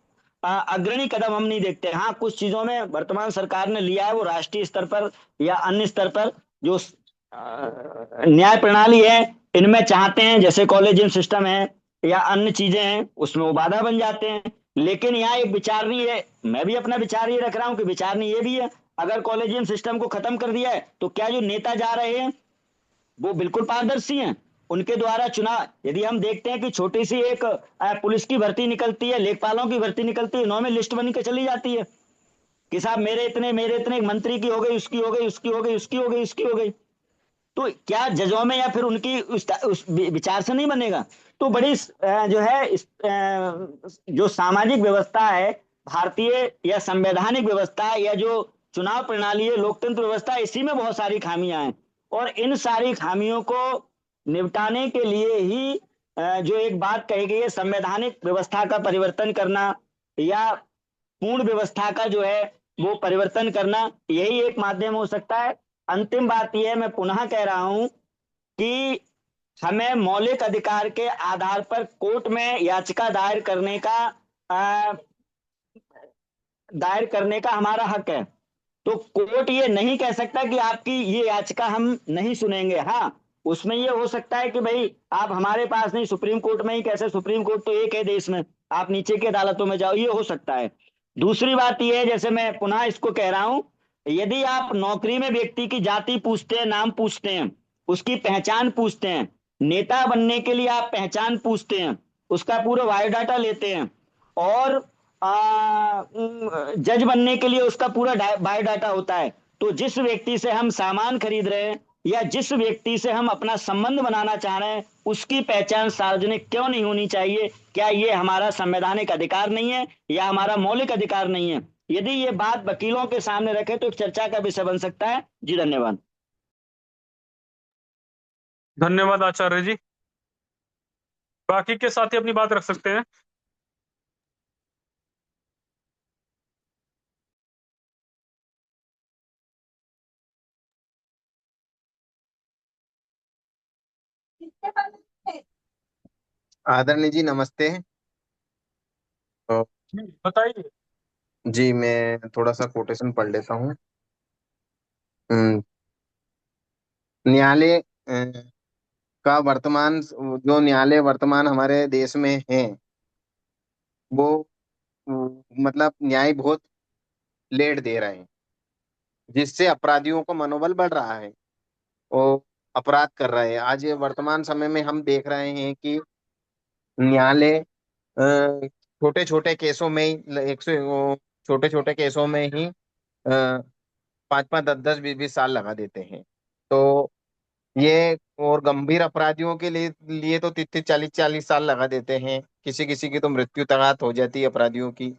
अग्रणी कदम हम नहीं देखते। हाँ, कुछ चीजों में वर्तमान सरकार ने लिया है, वो राष्ट्रीय स्तर पर या अन्य स्तर पर जो न्याय प्रणाली है इनमें चाहते हैं, जैसे कॉलेजियम सिस्टम है या अन्य चीजें हैं, उसमें वो बाधा बन जाते हैं। लेकिन यहाँ एक विचारणी है, मैं भी अपना विचार ये रख रहा हूँ कि विचारणी ये भी है, अगर कॉलेजियम सिस्टम को खत्म कर दिया है तो क्या जो नेता जा रहे हैं वो बिल्कुल पारदर्शी हैं, उनके द्वारा चुनाव। यदि हम देखते हैं कि छोटी सी एक पुलिस की भर्ती निकलती है, लेखपालों की भर्ती निकलती है, 9 में लिस्ट बन के चली जाती है कि साहब मेरे इतने, मेरे इतने, मंत्री की हो गई, उसकी हो गई, उसकी हो गई, उसकी हो गई, उसकी हो गई। तो क्या जजों में या फिर उनकी उस विचार से नहीं बनेगा। तो बड़ी जो है जो सामाजिक व्यवस्था है भारतीय, या संवैधानिक व्यवस्था, या जो चुनाव प्रणाली है, लोकतंत्र व्यवस्था, इसी में बहुत सारी खामियां हैं। और इन सारी खामियों को निपटाने के लिए ही जो एक बात कही गई है, संवैधानिक व्यवस्था का परिवर्तन करना या पूर्ण व्यवस्था का जो है वो परिवर्तन करना, यही एक माध्यम हो सकता है। अंतिम बात यह है, मैं पुनः कह रहा हूं कि हमें मौलिक अधिकार के आधार पर कोर्ट में याचिका अ, दायर करने का हमारा हक है। तो कोर्ट ये नहीं कह सकता कि आपकी ये याचिका हम नहीं सुनेंगे। हाँ, उसमें ये हो सकता है कि भाई आप हमारे पास नहीं, सुप्रीम कोर्ट में ही कैसे, सुप्रीम कोर्ट तो एक है देश में, आप नीचे की अदालतों में जाओ, ये हो सकता है। दूसरी बात ये है, जैसे मैं पुनः इसको कह रहा हूं, यदि आप नौकरी में व्यक्ति की जाति पूछते हैं, नाम पूछते हैं, उसकी पहचान पूछते हैं, नेता बनने के लिए आप पहचान पूछते हैं, उसका पूरा बायोडाटा लेते हैं, और जज बनने के लिए उसका पूरा बायोडाटा होता है, तो जिस व्यक्ति से हम सामान खरीद रहे हैं या जिस व्यक्ति से हम अपना संबंध बनाना चाह रहे हैं, उसकी पहचान सार्वजनिक क्यों नहीं होनी चाहिए। क्या ये हमारा संवैधानिक अधिकार नहीं है या हमारा मौलिक अधिकार नहीं है। यदि ये बात वकीलों के सामने रखे तो एक चर्चा का विषय बन सकता है। जी धन्यवाद। धन्यवाद आचार्य जी। बाकी के साथी अपनी बात रख सकते हैं। आदरणीय जी नमस्ते। तो बताइए। जी मैं थोड़ा सा कोटेशन पढ़ लेता हूँ। हम्म, न्यायालय का वर्तमान, जो न्यायालय वर्तमान हमारे देश में है वो मतलब न्याय बहुत लेट दे रहे हैं, जिससे अपराधियों को मनोबल बढ़ रहा है, वो अपराध कर रहे हैं। आज ये वर्तमान समय में हम देख रहे हैं कि न्यायालय छोटे छोटे केसों में ही 100 छोटे छोटे केसों में ही 5 5 10 10 20 20 साल लगा देते हैं। तो ये, और गंभीर अपराधियों के लिए तो 30 30 40 40 साल लगा देते हैं। किसी किसी की तो मृत्यु तक हो जाती है अपराधियों की,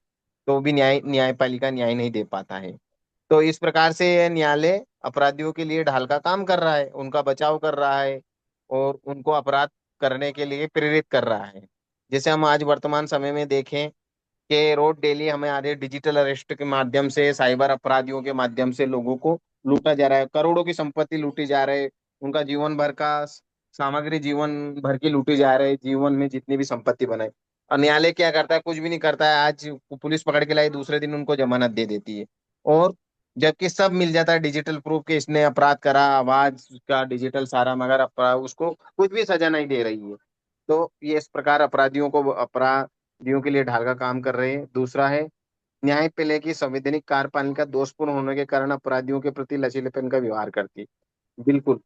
तो भी न्यायपालिका न्याय नहीं दे पाता है। तो इस प्रकार से ये न्यायालय अपराधियों के लिए ढाल का काम कर रहा है, उनका बचाव कर रहा है और उनको अपराध करने के लिए प्रेरित कर रहा है। जैसे हम आज वर्तमान समय में देखें कि रोड डेली हमें आ रहे डिजिटल अरेस्ट के माध्यम से, साइबर अपराधियों के माध्यम से लोगों को लूटा जा रहा है, करोड़ों की संपत्ति लूटी जा रहे, उनका जीवन भर का सामग्री जीवन भर की लूटी जा रहे, जीवन में जितनी भी संपत्ति बनाई। और न्यायालय क्या करता है? कुछ भी नहीं करता है। आज पुलिस पकड़ के लाई, दूसरे दिन उनको जमानत दे देती है। और जबकि सब मिल जाता है डिजिटल प्रूफ के, इसने अपराध करा, आवाज का डिजिटल सारा, मगर अपराध उसको कुछ भी सजा नहीं दे रही है। तो ये इस प्रकार अपराधियों के लिए ढाल का काम कर रहे हैं। दूसरा है, न्यायपालिका की संवैधानिक कार्यपालिका दोषपूर्ण होने के कारण अपराधियों के प्रति लचीलेपन का व्यवहार करती है। बिल्कुल,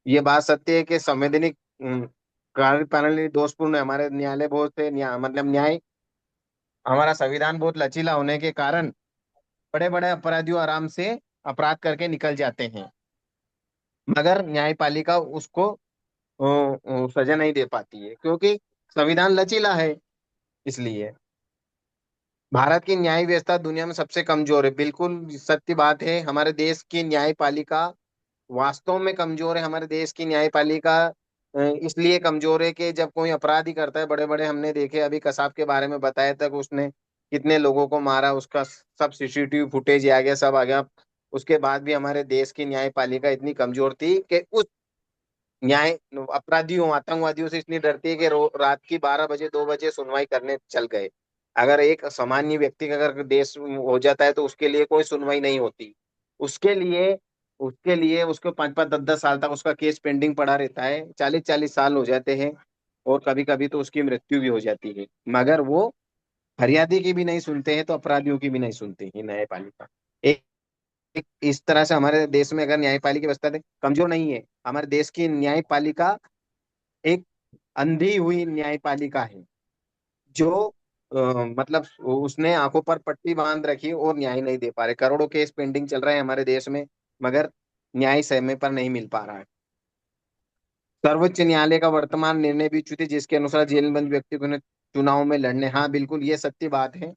ये बात सत्य है कि संवैधानिक कार्यप्रणाली दोषपूर्ण है। हमारे न्यायालय बहुत से मतलब न्याय, हमारा संविधान बहुत लचीला होने के कारण बड़े बड़े अपराधियों आराम से अपराध करके निकल जाते हैं, मगर न्यायपालिका उसको सजा नहीं दे पाती है, क्योंकि संविधान लचीला है। इसलिए भारत की न्याय व्यवस्था दुनिया में सबसे कमजोर है। बिल्कुल सत्य बात है। हमारे देश की न्यायपालिका वास्तव में कमजोर है। हमारे देश की न्यायपालिका इसलिए कमजोर है कि जब कोई अपराध ही करता है, बड़े बड़े हमने देखे, अभी कसाब के बारे में बताया तक उसने कितने लोगों को मारा, उसका सब सीसीटीवी फुटेज आ गया, सब आ गया। उसके बाद भी हमारे देश की न्यायपालिका इतनी कमजोर थी कि उस न्याय अपराधियों आतंकवादियों से इतनी डरती है कि रात की 12 बजे 2 बजे सुनवाई करने चल गए। अगर एक सामान्य व्यक्ति का अगर देश हो जाता है तो उसके लिए कोई सुनवाई नहीं होती। उसके लिए उसके लिए उसको 5 5 10 10 साल तक उसका केस पेंडिंग पड़ा रहता है, 40 40 साल हो जाते हैं। और कभी कभी तो उसकी मृत्यु भी हो जाती है, मगर वो फरियादी की भी नहीं सुनते हैं, तो अपराधियों की भी नहीं सुनते हैं न्यायपालिका। एक इस तरह से हमारे देश में अगर न्यायपालिका व्यवस्था कमजोर नहीं है, हमारे देश की न्यायपालिका एक अंधी हुई न्यायपालिका है, जो मतलब उसने आंखों पर पट्टी बांध रखी और न्याय नहीं दे पा रहे। करोड़ों केस पेंडिंग चल रहे हैं हमारे देश में, मगर न्याय समय पर नहीं मिल पा रहा है। सर्वोच्च न्यायालय का वर्तमान निर्णय भी उचित है, जिसके अनुसार जेलबंद व्यक्ति को चुनाव में लड़ने, हाँ बिल्कुल ये सत्य बात है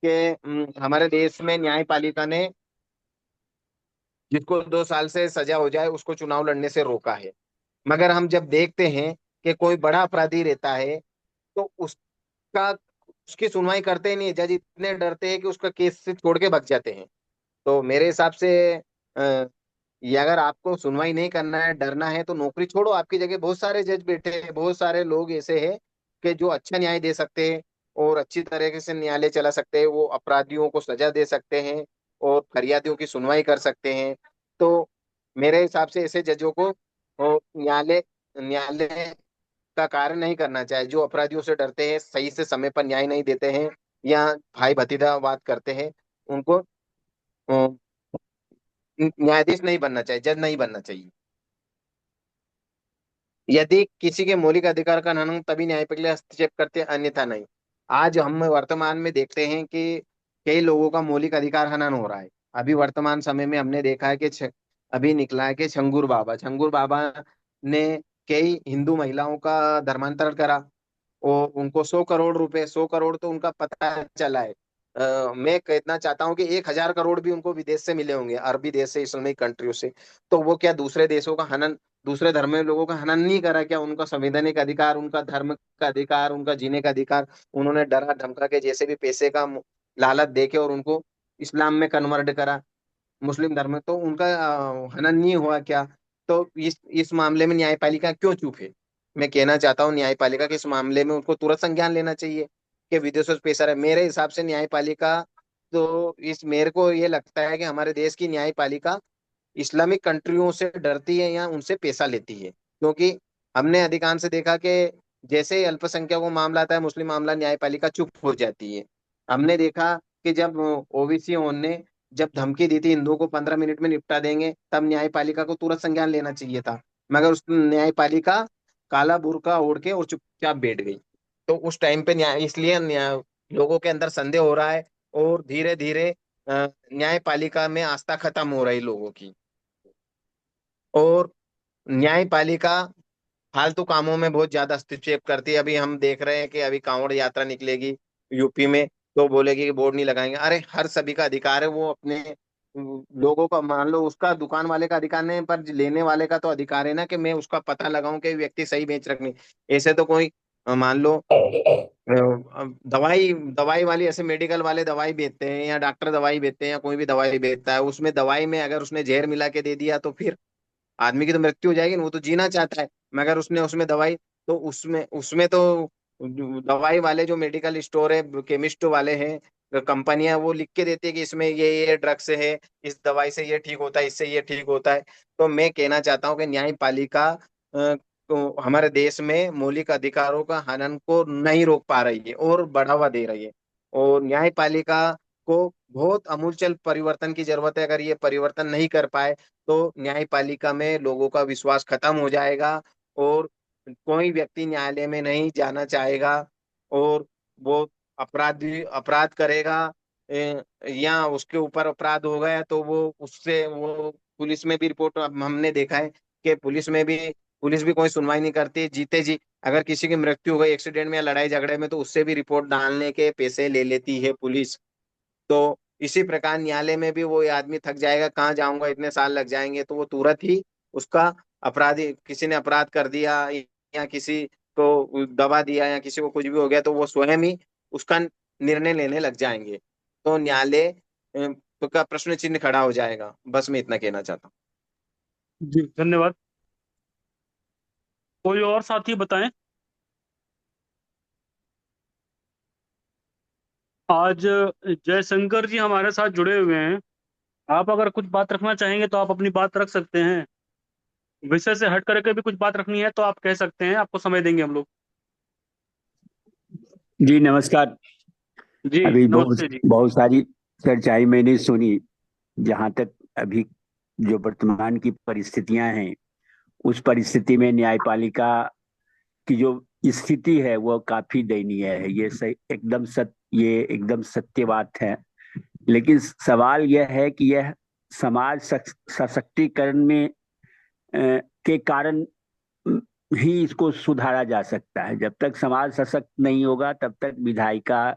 कि हमारे देश में न्यायपालिका ने जिसको 2 साल से सजा हो जाए उसको चुनाव लड़ने से रोका है। मगर हम जब देखते हैं कि कोई बड़ा अपराधी रहता है, तो उसका उसकी सुनवाई करते ही नहीं। जज इतने डरते हैं कि उसका केस से छोड़ के भाग जाते हैं। तो मेरे हिसाब से ये, अगर आपको सुनवाई नहीं करना है, डरना है, तो नौकरी छोड़ो। आपकी जगह बहुत सारे जज बैठे हैं, बहुत सारे लोग ऐसे हैं कि जो अच्छा न्याय दे सकते हैं और अच्छी तरीके से न्यायालय चला सकते हैं। वो अपराधियों को सजा दे सकते हैं और फरियादियों की सुनवाई कर सकते हैं। तो मेरे हिसाब से ऐसे जजों को न्यायालय न्यायालय का कार्य नहीं करना चाहिए। जो अपराधियों से डरते हैं, सही से समय पर न्याय नहीं देते हैं या भाई भतीजावाद करते हैं, उनको न्यायाधीश नहीं बनना चाहिए, जज नहीं बनना चाहिए। यदि किसी के मौलिक अधिकार का हनन, तभी न्यायपालिका हस्तक्षेप करते हैं, अन्यथा नहीं। आज हम वर्तमान में देखते हैं कि कई लोगों का मौलिक अधिकार हनन हो रहा है। अभी वर्तमान समय में हमने देखा है कि अभी निकला है कि छंगूर बाबा ने कई हिंदू महिलाओं का धर्मांतरण करा और उनको 100 करोड़ रुपए, 100 करोड़ तो उनका पता चला है। मैं कहना चाहता हूँ कि 1,000 करोड़ भी उनको विदेश से मिले होंगे, अरबी देश से, इस्लामिक कंट्रियों से। तो वो क्या दूसरे देशों का हनन, दूसरे धर्म में लोगों का हनन नहीं करा क्या? उनका संवैधानिक अधिकार, उनका धर्म का अधिकार, उनका जीने का अधिकार उन्होंने डरा धमका के, जैसे भी पैसे का लालच देके और उनको इस्लाम में कन्वर्ट करा, मुस्लिम धर्म में, तो उनका हनन नहीं हुआ क्या? तो इस मामले में न्यायपालिका क्यों चुप है? मैं कहना चाहता हूँ न्यायपालिका के इस मामले में उनको तुरंत संज्ञान लेना चाहिए कि विदेशों से पैसा है। मेरे हिसाब से न्यायपालिका, तो इस मेरे को ये लगता है कि हमारे देश की न्यायपालिका इस्लामिक कंट्रियों से डरती है या उनसे पैसा लेती है, क्योंकि हमने अधिकांश देखा कि जैसे ही अल्पसंख्यकों को मामला आता है, मुस्लिम मामला, न्यायपालिका चुप हो जाती है। हमने देखा कि जब ओबीसी ने जब धमकी दी थी हिंदुओं को 15 मिनट में निपटा देंगे, तब न्यायपालिका को तुरंत संज्ञान लेना चाहिए था, मगर उस न्यायपालिका काला बुर्का ओढ़ के और चुपचाप बैठ गई। तो उस टाइम पे न्याय, इसलिए लोगों के अंदर संदेह हो रहा है और धीरे धीरे न्यायपालिका में आस्था खत्म हो रही लोगों की। और न्यायपालिका फालतू कामों में बहुत ज्यादा हस्तक्षेप करती है। अभी हम देख रहे हैं कि अभी कांवड़ यात्रा निकलेगी यूपी में, तो बोलेगी कि बोर्ड नहीं लगाएंगे। अरे हर सभी का अधिकार है, वो अपने लोगों का, मान लो उसका दुकान वाले का अधिकार नहीं है, पर लेने वाले का तो अधिकार है ना, कि मैं उसका पता लगाऊं कि व्यक्ति सही बेच रखनी। ऐसे तो कोई मान लो दवाई दवाई वाली, ऐसे मेडिकल वाले दवाई बेचते हैं या डॉक्टर दवाई बेचते हैं या कोई भी दवाई बेचता है, उसमें दवाई में अगर उसने जहर मिला के दे दिया तो फिर आदमी की तो मृत्यु हो जाएगी ना, वो तो जीना चाहता है। मगर उसने उसमें दवाई, तो उसमें उसमें तो दवाई वाले जो मेडिकल स्टोर है, केमिस्ट वाले हैं, कंपनियां, वो लिख के देती है कि इसमें ये ड्रग्स है, इस दवाई से ये ठीक होता है, इससे ये ठीक होता है। तो मैं कहना चाहता हूँ कि न्यायपालिका तो हमारे देश में मौलिक अधिकारों का हनन को नहीं रोक पा रही है और बढ़ावा दे रही है। और न्यायपालिका को बहुत अमूलचल परिवर्तन की जरूरत है। अगर ये परिवर्तन नहीं कर पाए तो न्यायपालिका में लोगों का विश्वास खत्म हो जाएगा और कोई व्यक्ति न्यायालय में नहीं जाना चाहेगा। और वो अपराध करेगा, या उसके ऊपर अपराध हो गया तो वो उससे वो पुलिस में भी रिपोर्ट, अब हमने देखा है कि पुलिस भी कोई सुनवाई नहीं करती जीते जी। अगर किसी की मृत्यु हो गई एक्सीडेंट में या लड़ाई झगड़े में, तो उससे भी रिपोर्ट डालने के पैसे ले लेती है पुलिस। तो इसी प्रकार न्यायालय में भी वो आदमी थक जाएगा, कहाँ जाऊंगा, इतने साल लग जाएंगे, तो वो तुरंत ही उसका, अपराधी किसी ने अपराध कर दिया या किसी को दबा दिया या किसी को कुछ भी हो गया, तो वो स्वयं ही उसका निर्णय लेने लग जाएंगे। तो न्यायालय तो का प्रश्न चिन्ह खड़ा हो जाएगा। बस मैं इतना कहना चाहता हूँ। जी धन्यवाद। कोई और साथी बताएं। आज जयशंकर जी हमारे साथ जुड़े हुए हैं। आप अगर कुछ बात रखना चाहेंगे तो आप अपनी बात रख सकते हैं। विषय से हट करके भी कुछ बात रखनी है तो आप कह सकते हैं, आपको समय देंगे हम लोग। जी नमस्कार। जी अभी बहुत नमस्ते जी। बहुत सारी चर्चाएं मैंने सुनी। जहां तक अभी जो वर्तमान की परिस्थितियां हैं, उस परिस्थिति में न्यायपालिका की जो स्थिति है वो काफी दयनीय है। ये सही, ये एकदम सत्य बात है। लेकिन सवाल यह है कि यह समाज सशक्तिकरण में के कारण ही इसको सुधारा जा सकता है। जब तक समाज सशक्त नहीं होगा तब तक विधायिका,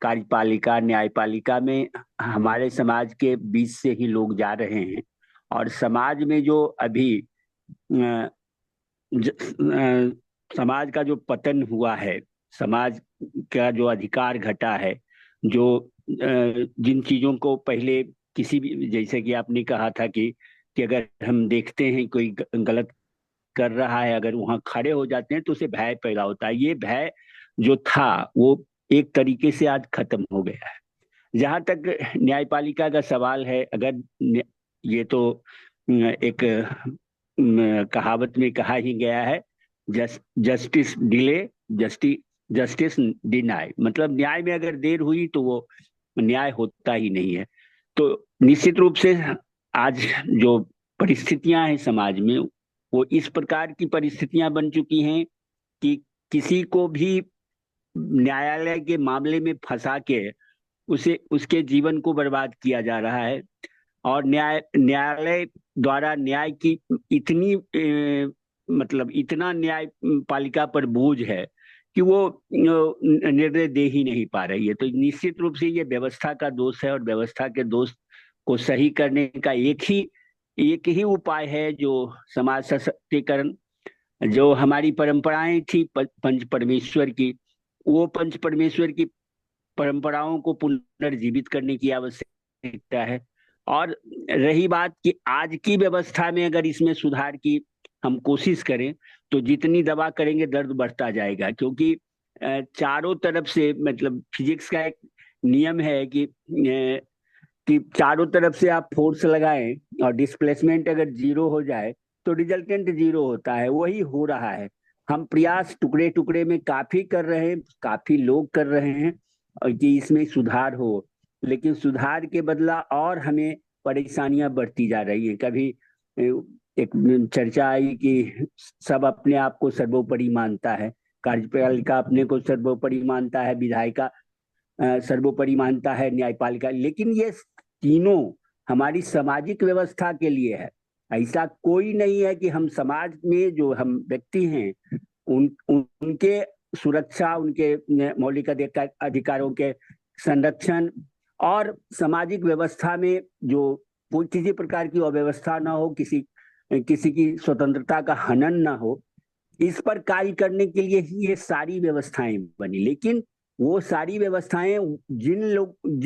कार्यपालिका, न्यायपालिका में हमारे समाज के बीच से ही लोग जा रहे हैं। और समाज में जो अभी अ, समाज का जो पतन हुआ है, समाज का जो अधिकार घटा है, जो जिन चीजों को पहले किसी भी, जैसे कि आपने कहा था कि अगर हम देखते हैं कोई गलत कर रहा है, अगर वहां खड़े हो जाते हैं तो उसे भय पैदा होता है। ये भय जो था वो एक तरीके से आज खत्म हो गया है। जहां तक न्यायपालिका का सवाल है, अगर ये तो एक कहावत में कहा ही गया है, justice delay, justice justice deny, मतलब न्याय में अगर देर हुई तो वो न्याय होता ही नहीं है। तो निश्चित रूप से आज जो परिस्थितियां हैं समाज में, वो इस प्रकार की परिस्थितियां बन चुकी हैं कि किसी को भी न्यायालय के मामले में फंसा के उसे उसके जीवन को बर्बाद किया जा रहा है। और न्यायालय द्वारा न्याय की इतनी मतलब इतना न्यायपालिका पर बोझ है कि वो निर्णय दे ही नहीं पा रही है। तो निश्चित रूप से ये व्यवस्था का दोष है, और व्यवस्था के दोष को सही करने का एक ही उपाय है, जो समाज सशक्तिकरण। जो हमारी परंपराएं थी पंच परमेश्वर की, वो पंच परमेश्वर की परंपराओं को पुनर्जीवित करने की आवश्यकता है। और रही बात कि आज की व्यवस्था में अगर इसमें सुधार की हम कोशिश करें, तो जितनी दवा करेंगे दर्द बढ़ता जाएगा। क्योंकि चारों तरफ से, मतलब फिजिक्स का एक नियम है कि चारों तरफ से आप फोर्स लगाएं और डिस्प्लेसमेंट अगर जीरो हो जाए तो रिजल्टेंट जीरो होता है। वही हो रहा है। हम प्रयास टुकड़े टुकड़े में काफी कर रहे हैं, काफी लोग कर रहे हैं और कि इसमें सुधार हो, लेकिन सुधार के बदला और हमें परेशानियां बढ़ती जा रही हैं। कभी एक चर्चा आई कि सब अपने आप को सर्वोपरि मानता है, कार्यपालिका अपने को सर्वोपरि मानता है, विधायिका सर्वोपरि मानता है न्यायपालिका, लेकिन ये तीनों हमारी सामाजिक व्यवस्था के लिए है। ऐसा कोई नहीं है कि हम समाज में जो हम व्यक्ति हैं उनके सुरक्षा, उनके मौलिक अधिकारों के संरक्षण और सामाजिक व्यवस्था में जो कोई किसी प्रकार की अव्यवस्था ना हो, किसी किसी की स्वतंत्रता का हनन ना हो, इस पर कार्य करने के लिए ही ये सारी व्यवस्थाएं बनी। लेकिन वो सारी व्यवस्थाएं जिन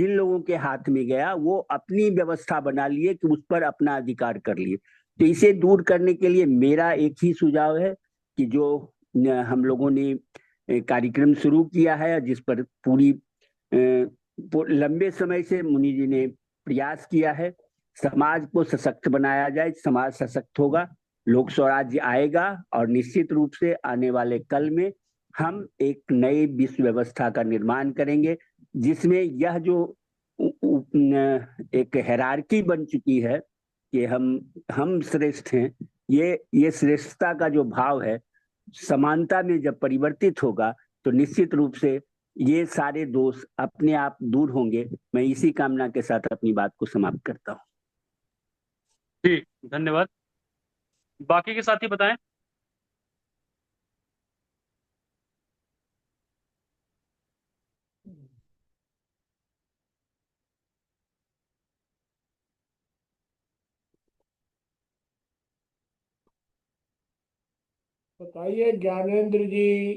लोगों के हाथ में गया वो अपनी व्यवस्था बना लिए कि उस पर अपना अधिकार कर लिए। तो इसे दूर करने के लिए मेरा एक ही सुझाव है कि जो हम लोगों ने कार्यक्रम शुरू किया है, जिस पर पूरी लंबे समय से मुनि जी ने प्रयास किया है, समाज को सशक्त बनाया जाए। समाज सशक्त होगा, लोक स्वराज्य आएगा और निश्चित रूप से आने वाले कल में हम एक नई विश्व व्यवस्था का निर्माण करेंगे, जिसमें यह जो एक हैरार्की बन चुकी है कि हम श्रेष्ठ हैं, ये श्रेष्ठता का जो भाव है समानता में जब परिवर्तित होगा तो निश्चित रूप से ये सारे दोष अपने आप दूर होंगे। मैं इसी कामना के साथ अपनी बात को समाप्त करता हूँ। ठीक, धन्यवाद। बाकी के साथी बताएं। बताइए ज्ञानेंद्र जी,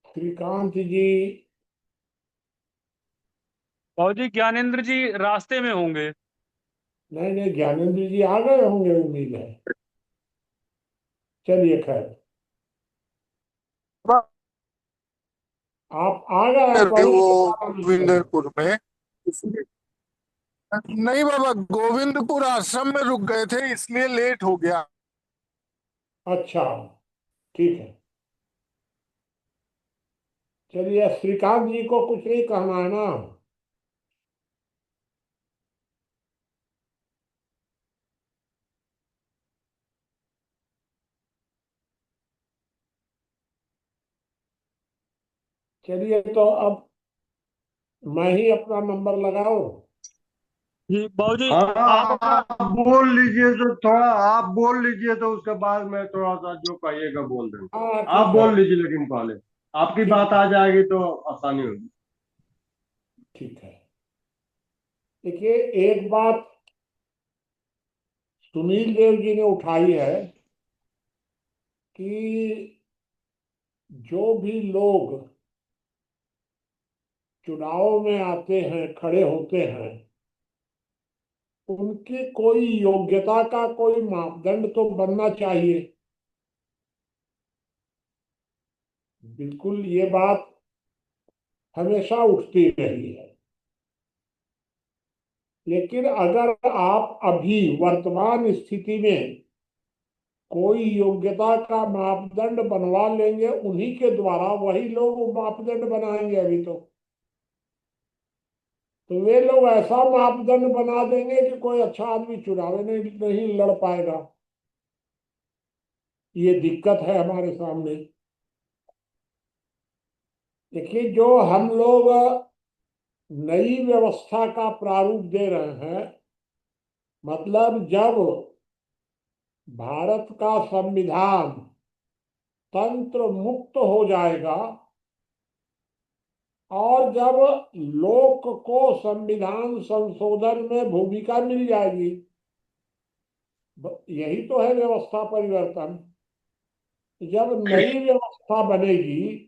श्रीकांत जी। और जी ज्ञानेंद्र जी रास्ते में होंगे। नहीं नहीं, ज्ञानेंद्र जी आ गए होंगे, उम्मीद है। चलिए खैर, आप आ गए हैं करके पहले वो से सारा लिस्ट करो। गोविंदपुर में, नहीं बाबा, गोविंदपुर आश्रम में रुक गए थे इसलिए लेट हो गया। अच्छा, ठीक है। चलिए, श्रीकांत जी को कुछ नहीं कहना है ना? चलिए, तो अब मैं ही अपना नंबर लगाऊं। जी बाबूजी, आप हाँ, अपना आप बोल लीजिए तो थोड़ा, आप बोल लीजिए तो उसके बाद मैं थोड़ा सा जो कहिएगा बोल देंगे। हाँ आप ठीक है, बोल लीजिए, लेकिन पहले आपकी ठीक बात है, आ जाएगी तो आसानी होगी। ठीक है। देखिए, एक बात सुनील देव जी ने उठाई है कि जो भी लोग चुनाव में आते हैं, खड़े होते हैं, उनकी कोई योग्यता का कोई मापदंड तो बनना चाहिए। बिल्कुल, ये बात हमेशा उठती रही है। लेकिन अगर आप अभी वर्तमान स्थिति में कोई योग्यता का मापदंड बनवा लेंगे, उन्हीं के द्वारा वही लोग वो मापदंड बनाएंगे। अभी तो वे लोग ऐसा मापदंड बना देंगे कि कोई अच्छा आदमी चुनाव नहीं लड़ पाएगा। ये दिक्कत है हमारे सामने। देखिए, जो हम लोग नई व्यवस्था का प्रारूप दे रहे हैं, मतलब जब भारत का संविधान तंत्र मुक्त हो जाएगा और जब लोक को संविधान संशोधन में भूमिका मिल जाएगी, यही तो है व्यवस्था परिवर्तन। जब नई व्यवस्था बनेगी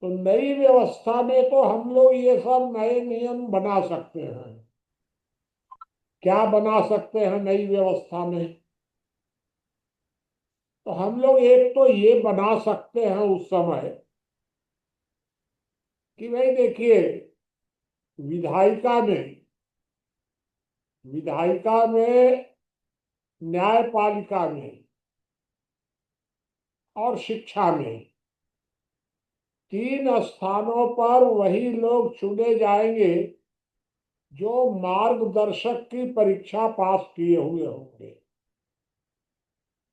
तो नई व्यवस्था में तो हम लोग ये सब नए नियम बना सकते हैं। क्या बना सकते हैं नई व्यवस्था में? तो हम लोग एक तो ये बना सकते हैं उस समय कि भाई देखिए, विधायिका में विधायिका में न्यायपालिका में और शिक्षा में तीन स्थानों पर वही लोग चुने जाएंगे जो मार्गदर्शक की परीक्षा पास किए हुए होंगे।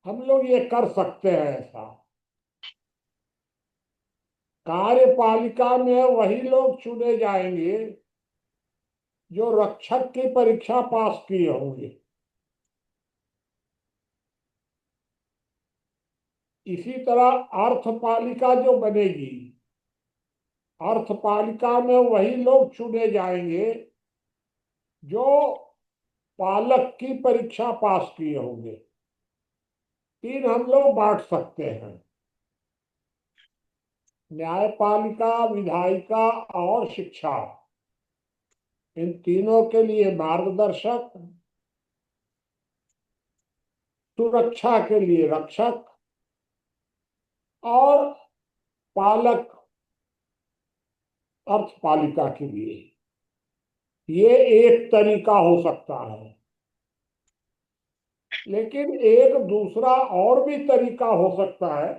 हम लोग ये कर सकते हैं ऐसा। कार्यपालिका में वही लोग चुने जाएंगे जो रक्षक की परीक्षा पास किए होंगे। इसी तरह अर्थपालिका जो बनेगी, अर्थपालिका में वही लोग चुने जाएंगे जो पालक की परीक्षा पास किए होंगे। तीन हम लोग बांट सकते हैं, न्यायपालिका, विधायिका और शिक्षा। इन तीनों के लिए मार्गदर्शक, सुरक्षा के लिए रक्षक और पालक अर्थपालिका के लिए। ये एक तरीका हो सकता है, लेकिन एक दूसरा और भी तरीका हो सकता है।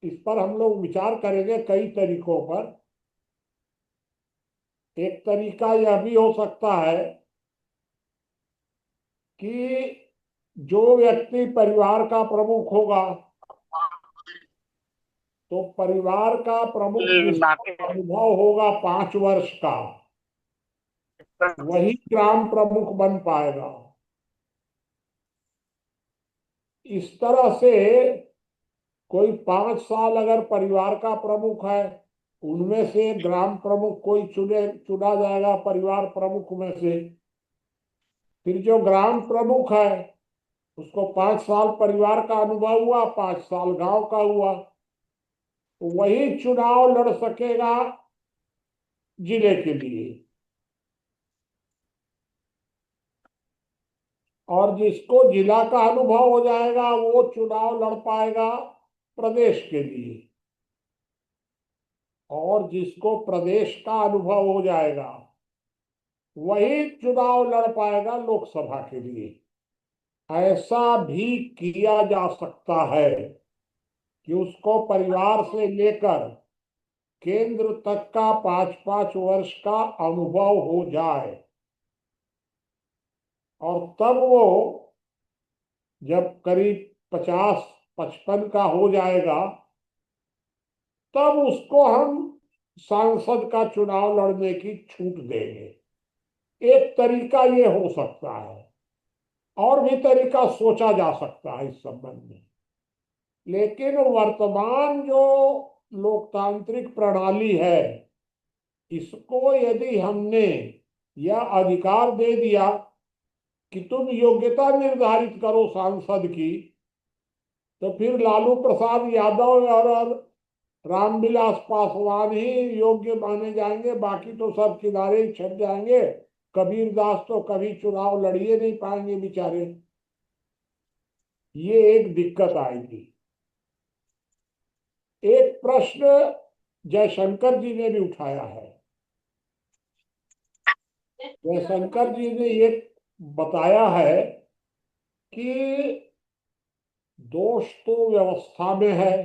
इस पर हम लोग विचार करेंगे कई तरीकों पर। एक तरीका यह भी हो सकता है कि जो व्यक्ति परिवार का प्रमुख होगा, तो परिवार का प्रमुख जिसका अनुभव होगा 5 वर्ष का, वही ग्राम प्रमुख बन पाएगा। इस तरह से कोई 5 साल अगर परिवार का प्रमुख है, उनमें से ग्राम प्रमुख कोई चुना जाएगा परिवार प्रमुख में से। फिर जो ग्राम प्रमुख है उसको 5 साल परिवार का अनुभव हुआ, 5 साल गांव का हुआ, तो वही चुनाव लड़ सकेगा जिले के लिए। और जिसको जिला का अनुभव हो जाएगा वो चुनाव लड़ पाएगा प्रदेश के लिए। और जिसको प्रदेश का अनुभव हो जाएगा वही चुनाव लड़ पाएगा लोकसभा के लिए। ऐसा भी किया जा सकता है कि उसको परिवार से लेकर केंद्र तक का 5-5 वर्ष का अनुभव हो जाए, और तब वो जब करीब 50-55 का हो जाएगा तब उसको हम सांसद का चुनाव लड़ने की छूट देंगे। एक तरीका ये हो सकता है, और भी तरीका सोचा जा सकता है इस संबंध में। लेकिन वर्तमान जो लोकतांत्रिक प्रणाली है, इसको यदि हमने यह अधिकार दे दिया कि तुम योग्यता निर्धारित करो सांसद की, तो फिर लालू प्रसाद यादव और रामविलास पासवान ही योग्य माने जाएंगे, बाकी तो सब किनारे ही छट जाएंगे। कबीर दास तो कभी चुनाव लड़िए नहीं पाएंगे बेचारे। ये एक दिक्कत आएगी। एक प्रश्न जयशंकर जी ने भी उठाया है। जयशंकर जी ने ये बताया है कि दोष तो व्यवस्था में है,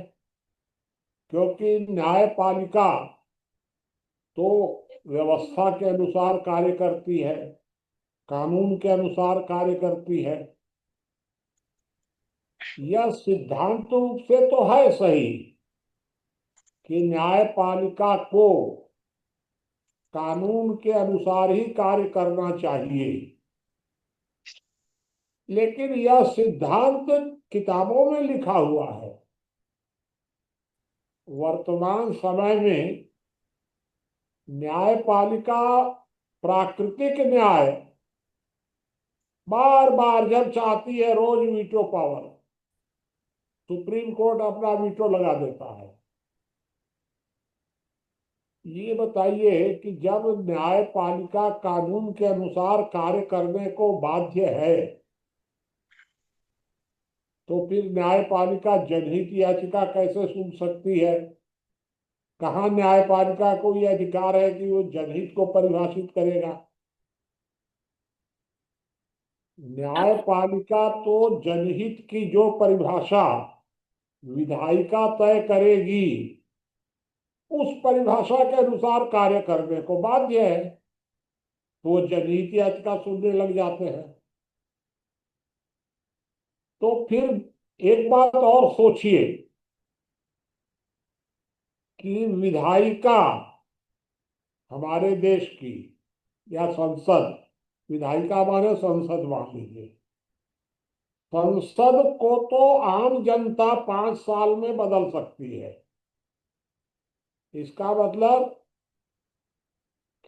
क्योंकि न्यायपालिका तो व्यवस्था के अनुसार कार्य करती है, कानून के अनुसार कार्य करती है। यह सिद्धांत रूप से तो है सही कि न्यायपालिका को कानून के अनुसार ही कार्य करना चाहिए, लेकिन यह सिद्धांत किताबों में लिखा हुआ है। वर्तमान समय में न्यायपालिका प्राकृतिक न्याय बार बार जब चाहती है रोज वीटो पावर, सुप्रीम कोर्ट अपना वीटो लगा देता है। ये बताइए कि जब न्यायपालिका कानून के अनुसार कार्य करने को बाध्य है, तो फिर न्यायपालिका जनहित याचिका कैसे सुन सकती है? कहाँ न्यायपालिका को यह अधिकार है कि वो जनहित को परिभाषित करेगा? न्यायपालिका तो जनहित की जो परिभाषा विधायिका तय करेगी, उस परिभाषा के अनुसार कार्य करने को बाध्य है। तो वो जनहित याचिका सुनने लग जाते हैं। तो फिर एक बात और सोचिए कि विधायिका हमारे देश की या संसद, विधायिका माने संसद मान लीजिए, संसद को तो आम जनता 5 साल में बदल सकती है। इसका मतलब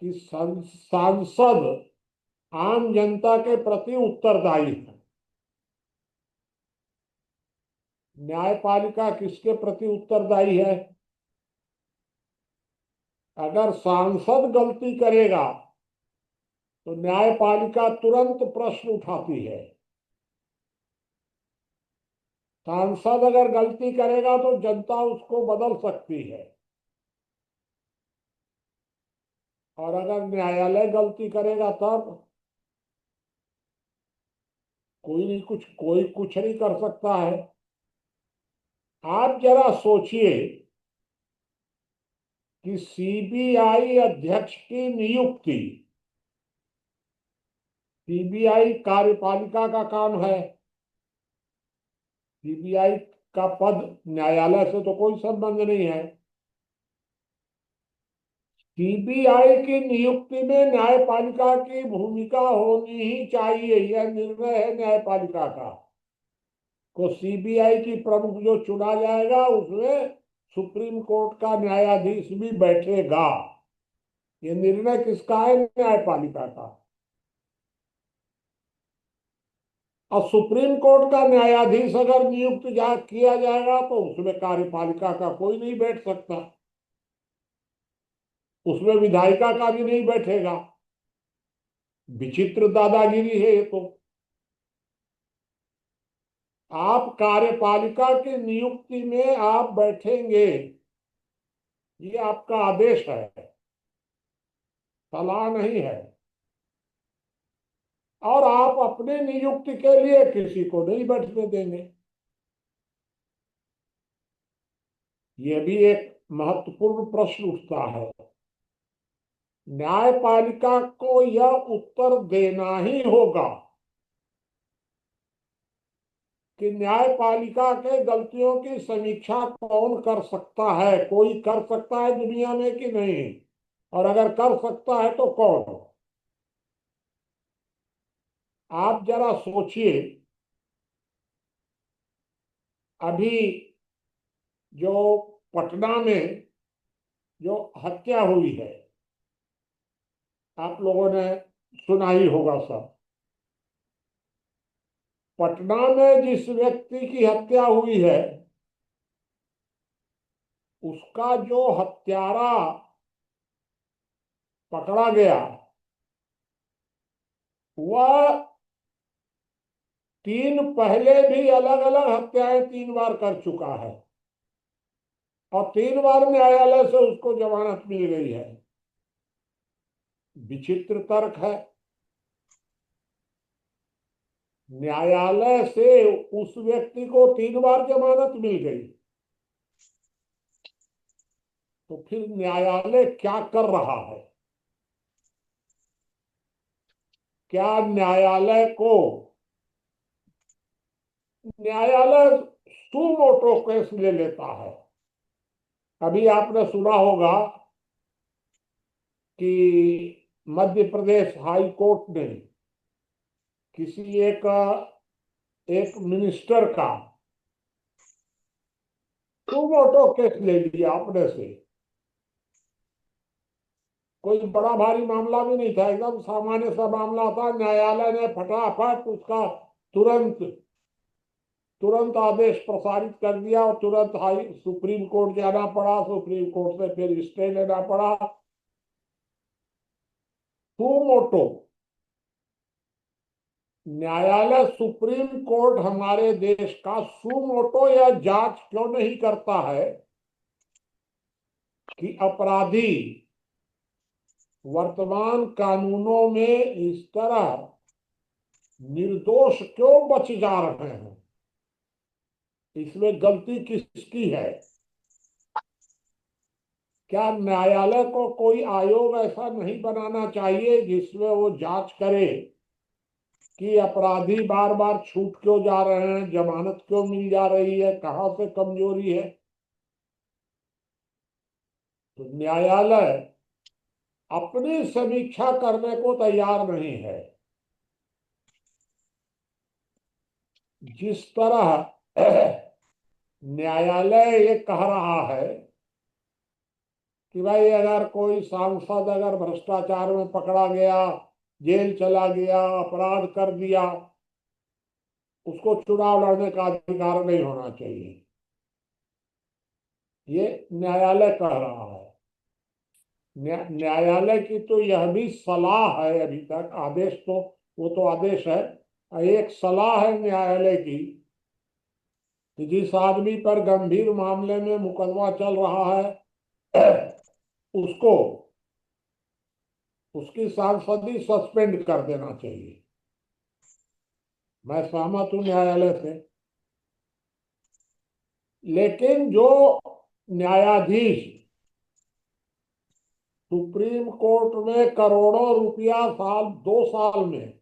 कि सांसद आम जनता के प्रति उत्तरदायी है। न्यायपालिका किसके प्रति उत्तरदायी है? अगर सांसद गलती करेगा तो न्यायपालिका तुरंत प्रश्न उठाती है। सांसद अगर गलती करेगा तो जनता उसको बदल सकती है, और अगर न्यायालय गलती करेगा तब कोई कुछ नहीं कर सकता है। आप जरा सोचिए कि सीबीआई अध्यक्ष की नियुक्ति, सीबीआई कार्यपालिका का काम है, सीबीआई का पद न्यायालय से तो कोई संबंध नहीं है। सीबीआई की नियुक्ति में न्यायपालिका की भूमिका होनी ही चाहिए, यह निर्णय है न्यायपालिका का। को सीबीआई की प्रमुख जो चुना जाएगा उसमें सुप्रीम कोर्ट का न्यायाधीश भी बैठेगा। ये निर्णय किसका है? न्यायपालिका का। और सुप्रीम कोर्ट का न्यायाधीश अगर नियुक्त किया जाएगा तो उसमें कार्यपालिका का कोई नहीं बैठ सकता, उसमें विधायिका का भी नहीं बैठेगा। विचित्र दादागिरी है ये तो। आप कार्यपालिका की नियुक्ति में आप बैठेंगे, ये आपका आदेश है, सलाह नहीं है, और आप अपने नियुक्ति के लिए किसी को नहीं बैठने देंगे। यह भी एक महत्वपूर्ण प्रश्न उठता है। न्यायपालिका को यह उत्तर देना ही होगा कि न्यायपालिका के गलतियों की समीक्षा कौन कर सकता है। कोई कर सकता है दुनिया में कि नहीं, और अगर कर सकता है तो कौन? आप जरा सोचिए, अभी जो पटना में जो हत्या हुई है, आप लोगों ने सुना ही होगा सब। पटना में जिस व्यक्ति की हत्या हुई है उसका जो हत्यारा पकड़ा गया, वह पहले भी अलग अलग हत्याएं 3 बार कर चुका है, और 3 बार न्यायालय से उसको जमानत मिल गई है। विचित्र तर्क है। न्यायालय से उस व्यक्ति को 3 बार जमानत मिल गई, तो फिर न्यायालय क्या कर रहा है? क्या न्यायालय सुमोटो केस ले लेता है? अभी आपने सुना होगा कि मध्य प्रदेश हाई कोर्ट ने किसी एक मिनिस्टर का सुमोटो केस ले लिया अपने से। कोई बड़ा भारी मामला भी नहीं था, एकदम सामान्य सा मामला था। न्यायालय ने फटाफट उसका तुरंत तुरंत आदेश प्रसारित कर दिया, और तुरंत सुप्रीम कोर्ट जाना पड़ा, सुप्रीम कोर्ट से फिर स्टे लेना पड़ा। सुमोटो न्यायालय, सुप्रीम कोर्ट हमारे देश का सुमोटो या जांच क्यों नहीं करता है कि अपराधी वर्तमान कानूनों में इस तरह निर्दोष क्यों बच जा रहे हैं? इसमें गलती किसकी है? क्या न्यायालय को कोई आयोग ऐसा नहीं बनाना चाहिए जिसमें वो जांच करे कि अपराधी बार बार छूट क्यों जा रहे हैं, जमानत क्यों मिल जा रही है, कहां से कमजोरी है? तो न्यायालय अपनी समीक्षा करने को तैयार नहीं है। जिस तरह न्यायालय ये कह रहा है कि भाई अगर कोई सांसद अगर भ्रष्टाचार में पकड़ा गया, जेल चला गया, अपराध कर दिया, उसको चुनाव लड़ने का अधिकार नहीं होना चाहिए, ये न्यायालय कह रहा है। न्यायालय की तो यह भी सलाह है, अभी तक आदेश तो, वो तो आदेश है, एक सलाह है न्यायालय की कि जिस आदमी पर गंभीर मामले में मुकदमा चल रहा है उसको उसकी सांसदी सस्पेंड कर देना चाहिए। मैं सहमत हूं न्यायालय से, लेकिन जो न्यायाधीश सुप्रीम कोर्ट में करोड़ों रुपया 2 साल में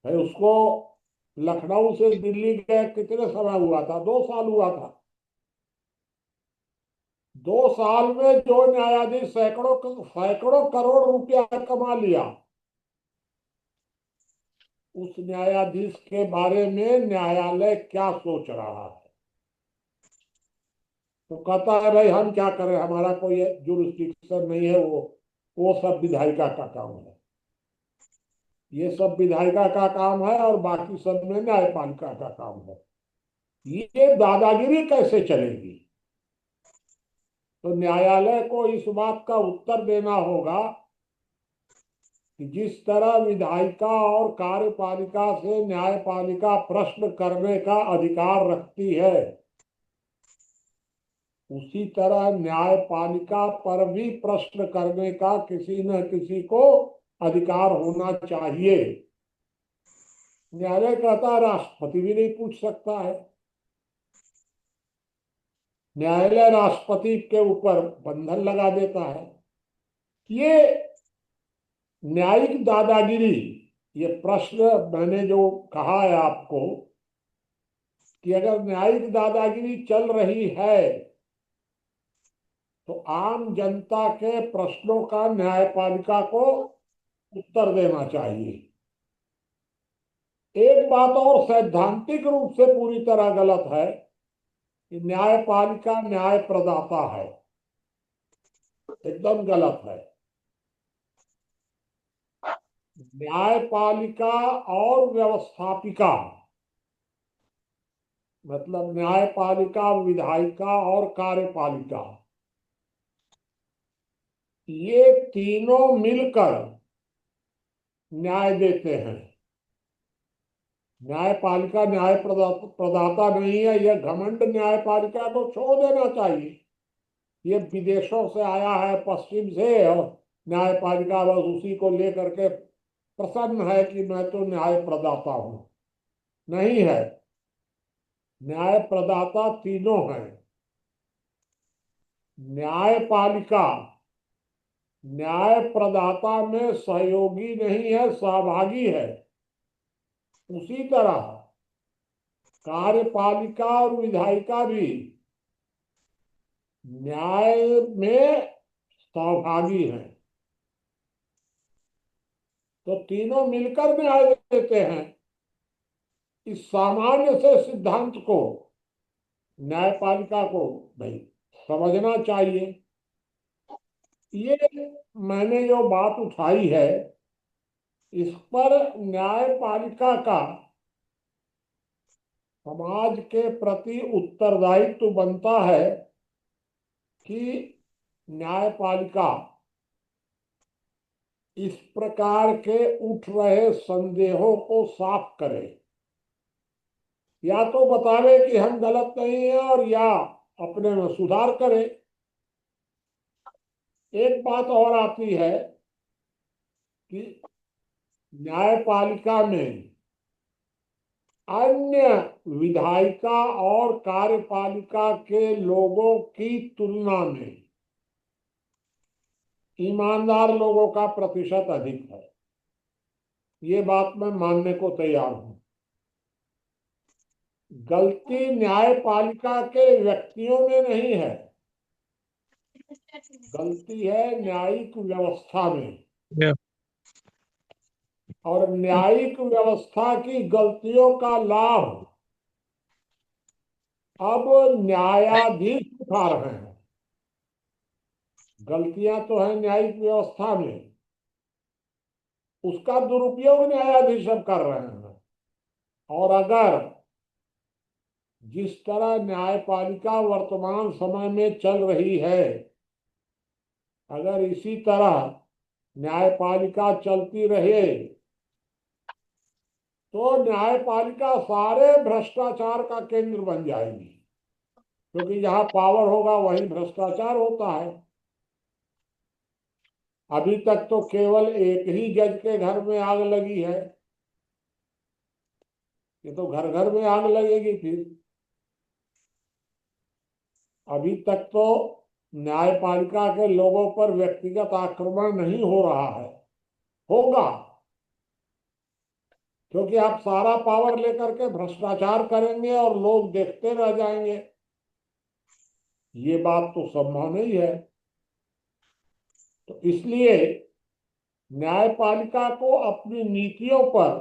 है, उसको लखनऊ से दिल्ली गए कितने समय हुआ था? 2 साल हुआ था। 2 साल में जो न्यायाधीश सैकड़ों सैकड़ों करोड़ रुपया कमा लिया, उस न्यायाधीश के बारे में न्यायालय क्या सोच रहा है? तो कहता है भाई हम क्या करें, हमारा कोई जुरिस्डिक्शन नहीं है, वो सब विधायिका का काम है, ये सब विधायिका का काम है और बाकी सब में न्यायपालिका का काम है। ये दादागिरी कैसे चलेगी? तो न्यायालय को इस बात का उत्तर देना होगा कि जिस तरह विधायिका और कार्यपालिका से न्यायपालिका प्रश्न करने का अधिकार रखती है, उसी तरह न्यायपालिका पर भी प्रश्न करने का किसी न किसी को अधिकार होना चाहिए। न्यायालय कहता है राष्ट्रपति भी नहीं पूछ सकता है, न्यायालय राष्ट्रपति के ऊपर बंधन लगा देता है। ये न्यायिक दादागिरी, ये प्रश्न मैंने जो कहा है आपको कि अगर न्यायिक दादागिरी चल रही है तो आम जनता के प्रश्नों का न्यायपालिका को उत्तर देना चाहिए। एक बात और सैद्धांतिक रूप से पूरी तरह गलत है कि न्यायपालिका न्याय प्रदाता है, एकदम गलत है। न्यायपालिका और व्यवस्थापिका, मतलब न्यायपालिका, विधायिका और कार्यपालिका, ये तीनों मिलकर न्याय देते हैं। न्यायपालिका न्याय प्रदाता नहीं है, यह घमंड न्यायपालिका को छोड़ देना चाहिए। ये विदेशों से आया है, पश्चिम से, और न्यायपालिका बस उसी को लेकर के प्रसन्न है कि मैं तो न्याय प्रदाता हूं। नहीं है, न्याय प्रदाता तीनों हैं। न्यायपालिका न्याय प्रदाता में सहयोगी नहीं है, सहभागी है। उसी तरह कार्यपालिका और विधायिका भी न्याय में सहभागी हैं। तो तीनों मिलकर न्याय देते हैं। इस सामान्य से सिद्धांत को न्यायपालिका को भाई समझना चाहिए। ये मैंने जो बात उठाई है, इस पर न्यायपालिका का समाज के प्रति उत्तरदायित्व बनता है कि न्यायपालिका इस प्रकार के उठ रहे संदेहों को साफ करे, या तो बतावे कि हम गलत नहीं है और या अपने में सुधार करे। एक बात और आती है कि न्यायपालिका में अन्य विधायिका और कार्यपालिका के लोगों की तुलना में ईमानदार लोगों का प्रतिशत अधिक है। ये बात मैं मानने को तैयार हूं। गलती न्यायपालिका के व्यक्तियों में नहीं है, गलती है न्यायिक व्यवस्था में, Yeah. और न्यायिक व्यवस्था की गलतियों का लाभ अब न्यायाधीश उठा रहे हैं। गलतियां तो है न्यायिक व्यवस्था में, उसका दुरुपयोग न्यायाधीश अब कर रहे हैं। और अगर जिस तरह न्यायपालिका वर्तमान समय में चल रही है, अगर इसी तरह न्यायपालिका चलती रहे तो न्यायपालिका सारे भ्रष्टाचार का केंद्र बन जाएगी, क्योंकि जहां पावर होगा वहीं भ्रष्टाचार होता है। अभी तक तो केवल एक ही जज के घर में आग लगी है, ये तो घर घर में आग लगेगी फिर। अभी तक तो न्यायपालिका के लोगों पर व्यक्तिगत आक्रमण नहीं हो रहा है, होगा, क्योंकि आप सारा पावर लेकर के भ्रष्टाचार करेंगे और लोग देखते रह जाएंगे। ये बात तो संभव नहीं है। तो इसलिए न्यायपालिका को अपनी नीतियों पर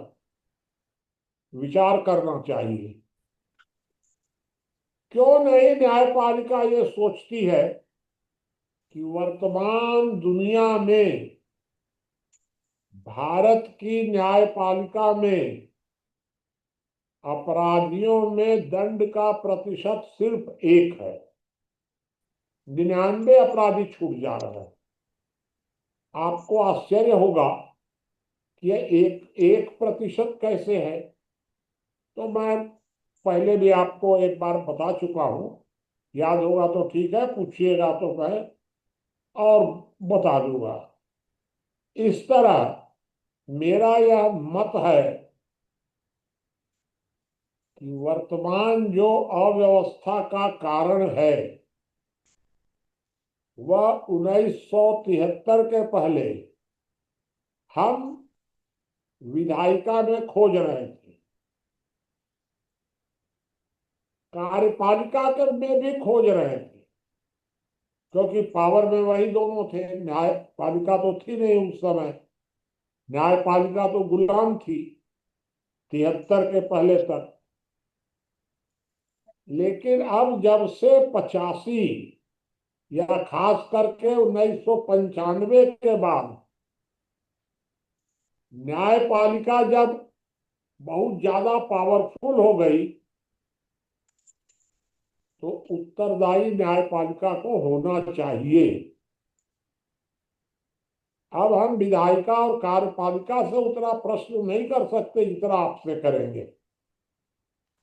विचार करना चाहिए। क्यों नहीं न्यायपालिका ये सोचती है कि वर्तमान दुनिया में भारत की न्यायपालिका में अपराधियों में दंड का प्रतिशत सिर्फ 1 है, 99 अपराधी छूट जा रहे हैं। आपको आश्चर्य होगा कि यह 1% कैसे है। तो मैं पहले भी आपको एक बार बता चुका हूं, याद होगा तो ठीक है, पूछिएगा तो मैं और बता दूंगा। इस तरह मेरा यह मत है कि वर्तमान जो अव्यवस्था का कारण है वह 1973 के पहले हम विधायिका में खोज रहे थे, कार्यपालिका के में भी खोज रहे थे, क्योंकि पावर में वही दोनों थे। न्यायपालिका तो थी नहीं उस समय, न्यायपालिका तो गुलाम थी 73 के पहले तक। लेकिन अब जब से 85 या खास करके 1995 के बाद न्यायपालिका जब बहुत ज्यादा पावरफुल हो गई तो उत्तरदायी न्यायपालिका को होना चाहिए। अब हम विधायिका और कार्यपालिका से उतना प्रश्न नहीं कर सकते जितना आपसे करेंगे,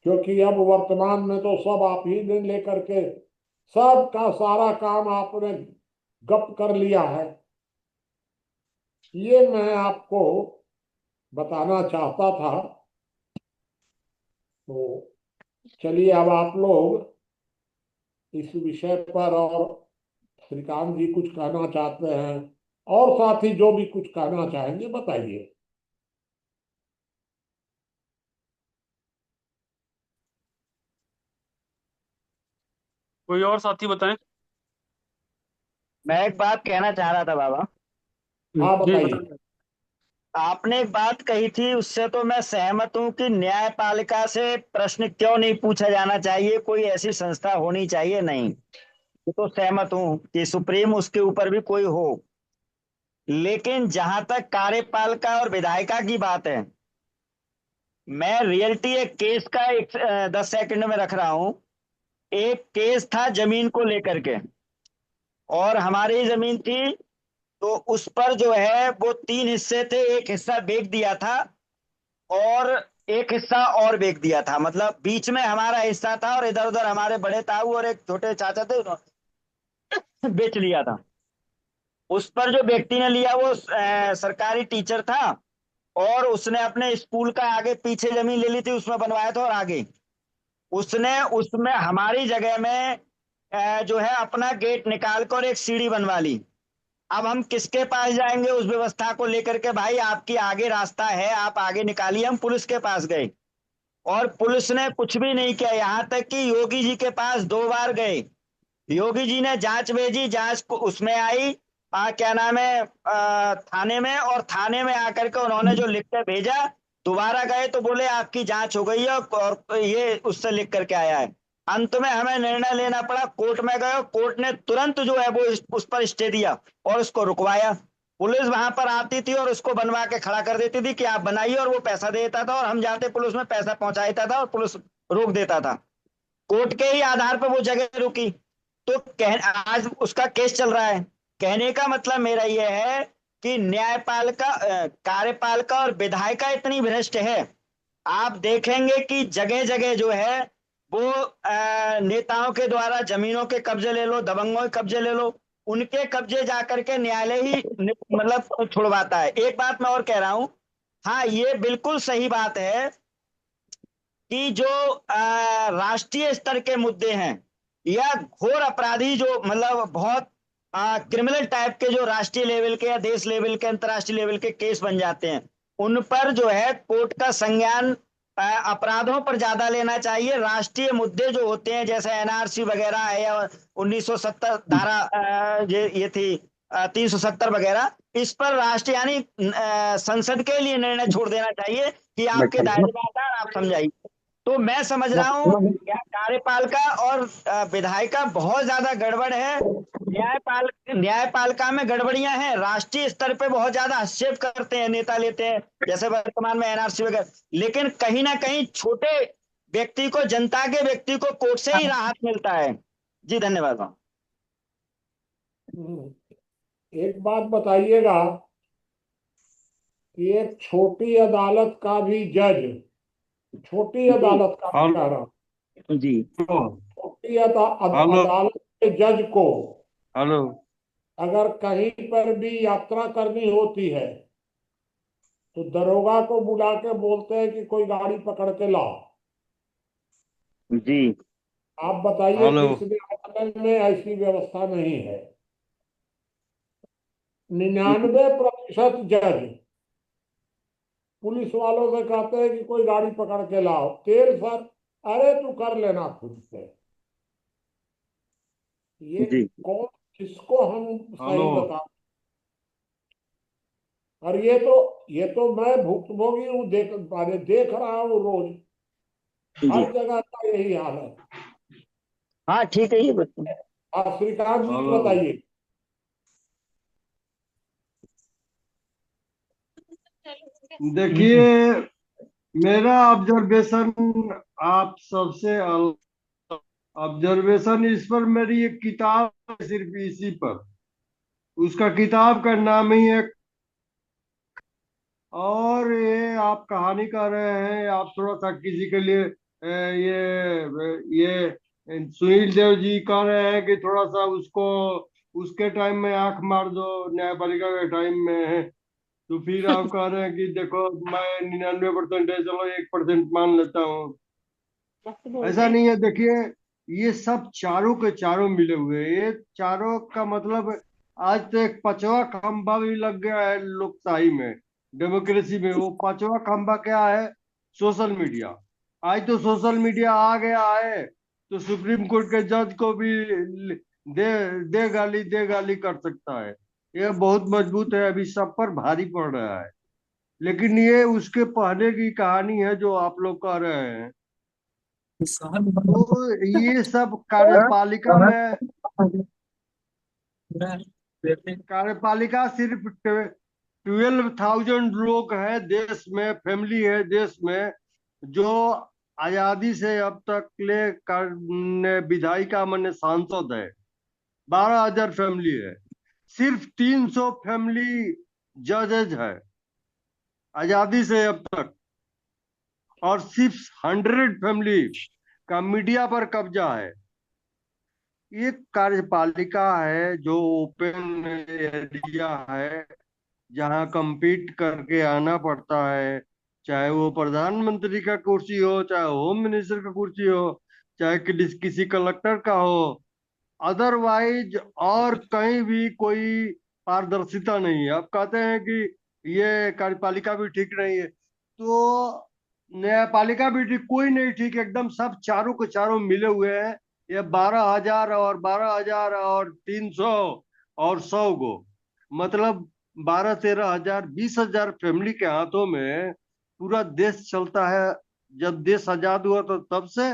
क्योंकि अब वर्तमान में तो सब आप ही ने लेकर के सब का सारा काम आपने गप कर लिया है। ये मैं आपको बताना चाहता था। तो चलिए अब आप लोग इस विषय पर और श्रीकांत जी कुछ कहना चाहते हैं, और साथी जो भी कुछ कहना चाहेंगे बताइए। कोई और साथी बताएं। मैं एक बात कहना चाह रहा था बाबा। हाँ जी बताइए। बताएं। आपने एक बात कही थी, उससे तो मैं सहमत हूं कि न्यायपालिका से प्रश्न क्यों नहीं पूछा जाना चाहिए, कोई ऐसी संस्था होनी चाहिए नहीं। ये तो सहमत हूं कि सुप्रीम उसके ऊपर भी कोई हो। लेकिन जहां तक कार्यपालिका और विधायिका की बात है, मैं रियलिटी एक केस का एक 10 सेकंड में रख रहा हूं। एक केस था जमीन को लेकर के, और हमारी जमीन थी, तो उस पर जो है वो 3 हिस्से थे, एक हिस्सा बेच दिया था और एक हिस्सा और बेच दिया था। मतलब बीच में हमारा हिस्सा था और इधर उधर हमारे बड़े ताऊ और एक छोटे चाचा थे, उन्होंने बेच लिया था। उस पर जो व्यक्ति ने लिया वो सरकारी टीचर था, और उसने अपने स्कूल का आगे पीछे जमीन ले ली थी, उसमें बनवाया था। और आगे उसने उसमें हमारी जगह में जो है अपना गेट निकाल कर एक सीढ़ी बनवा ली। अब हम किसके पास जाएंगे उस व्यवस्था को लेकर के, भाई आपकी आगे रास्ता है, आप आगे निकालिए। हम पुलिस के पास गए और पुलिस ने कुछ भी नहीं किया, यहां तक कि योगी जी के पास 2 बार गए। योगी जी ने जांच भेजी, जांच को उसमें आई क्या नाम है थाने में, और थाने में आकर के उन्होंने जो लिख कर भेजा, दोबारा गए तो बोले आपकी जांच हो गई है, और ये उससे लिख करके आया है। अंत में हमें निर्णय लेना पड़ा, कोर्ट में गए, कोर्ट ने तुरंत जो है वो उस पर स्टे दिया और उसको रुकवाया। पुलिस वहां पर आती थी और उसको बनवा के खड़ा कर देती थी कि आप बनाइए, और वो पैसा दे देता था, और हम जाते पुलिस में पैसा पहुंचा देता था और पुलिस रोक देता था। कोर्ट के ही आधार पर वो जगह रुकी। तो आज उसका केस चल रहा है। कहने का मतलब मेरा यह है कि न्यायपालिका कार्यपालिका और विधायिका इतनी भ्रष्ट है। आप देखेंगे कि जगह जगह जो है वो नेताओं के द्वारा जमीनों के कब्जे ले लो, दबंगों के कब्जे ले लो, उनके कब्जे जाकर के न्यायालय ही मतलब छुड़वाता है। एक बात मैं और कह रहा हूं, हाँ ये बिल्कुल सही बात है कि जो राष्ट्रीय स्तर के मुद्दे हैं या घोर अपराधी जो मतलब बहुत क्रिमिनल टाइप के जो राष्ट्रीय लेवल के या देश लेवल के अंतर्राष्ट्रीय लेवल के केस बन जाते हैं, उन पर जो है कोर्ट का संज्ञान अपराधों पर ज्यादा लेना चाहिए। राष्ट्रीय मुद्दे जो होते हैं जैसे एनआरसी वगैरह है या 1970 धारा ये थी 370 वगैरह, इस पर राष्ट्रीय यानी संसद के लिए निर्णय छोड़ देना चाहिए कि आपके दायरे में आता है, आप समझाइए। तो मैं समझ रहा हूँ कार्यपालिका और विधायिका बहुत ज्यादा गड़बड़ है। न्यायपालिका में गड़बड़ियां हैं, राष्ट्रीय स्तर पे बहुत ज्यादा हस्तक्षेप करते हैं, नेता लेते हैं, जैसे वर्तमान में एनआरसी वगैरह, लेकिन कहीं ना कहीं छोटे व्यक्ति को, जनता के व्यक्ति को कोर्ट से ही राहत मिलता है। जी धन्यवाद। एक बात बताइएगा कि एक छोटी अदालत का भी जज, छोटी अदालत का भी कह रहा हूं, जी छोटी अदालत के जज को हेलो अगर कहीं पर भी यात्रा करनी होती है तो दरोगा को बुला के बोलते हैं कि कोई गाड़ी पकड़ के लाओ। जी आप बताइए हेलो किस न्यायालय में ऐसी व्यवस्था नहीं है। 99% जज पुलिस वालों से कहते हैं कि कोई गाड़ी पकड़ के लाओ, तेल सर, अरे तू कर लेना खुद से। ये जी कौन, किसको हम हेलो सही बता। और ये तो मैं भुक्तभोगी हूँ, देख रहा हूँ रोज, जी हर जगह का यही हाल है। हाँ ठीक है, ये बच्चे आप श्रीकांत जी हेलो बताइए। देखिए, मेरा ऑब्जर्वेशन आप सबसे ऑब्जर्वेशन इस पर, मेरी एक किताब है सिर्फ इसी पर, उसका किताब का नाम ही है। और ये आप कहानी कर रहे हैं, आप थोड़ा सा किसी के लिए ये सुनील देव जी कह रहे हैं कि थोड़ा सा उसको उसके टाइम में आंख मार दो, न्यायपालिका के टाइम में है। तो फिर आप कह रहे हैं कि देखो मैं 99% है, चलो 1% मान लेता हूँ। ऐसा नहीं है। देखिए, ये सब चारों के चारों मिले हुए हैं। ये चारों का मतलब आज तो एक पांचवा खंभा भी लग गया है लोकशाही में, डेमोक्रेसी में। वो पांचवा खंभा क्या है? Social media. आज तो सोशल मीडिया आ गया है तो सुप्रीम कोर्ट के जज को भी दे दे गाली कर सकता है। ये बहुत मजबूत है, अभी सब पर भारी पड़ रहा है। लेकिन ये उसके पहले की कहानी है जो आप लोग कह रहे हैं। तो ये सब कार्यपालिका में, कार्यपालिका सिर्फ 12,000 लोग है देश में, फैमिली है देश में, जो आजादी से अब तक विधायिका माने सांसद है। 12,000 फैमिली है। सिर्फ 300 फैमिली जजेज है आजादी से अब तक। और सिर्फ 100 फैमिली का मीडिया पर कब्जा है। ये कार्यपालिका है जो ओपन एरिया है, जहाँ compete करके आना पड़ता है। चाहे वो प्रधानमंत्री का कुर्सी हो, चाहे होम मिनिस्टर का कुर्सी हो, चाहे किसी कलेक्टर का हो। अदरवाइज और कहीं भी कोई पारदर्शिता नहीं है। आप कहते हैं कि ये कार्यपालिका भी ठीक नहीं है, तो न्यायपालिका भी ठीक, कोई नहीं ठीक, एकदम सब चारों के चारों मिले हुए हैं। ये 12,000 और 12,000 और 300 और 100 गो, मतलब 12-13 हजार, 20,000 फैमिली के हाथों में पूरा देश चलता है। जब देश आजाद हुआ तो तब से,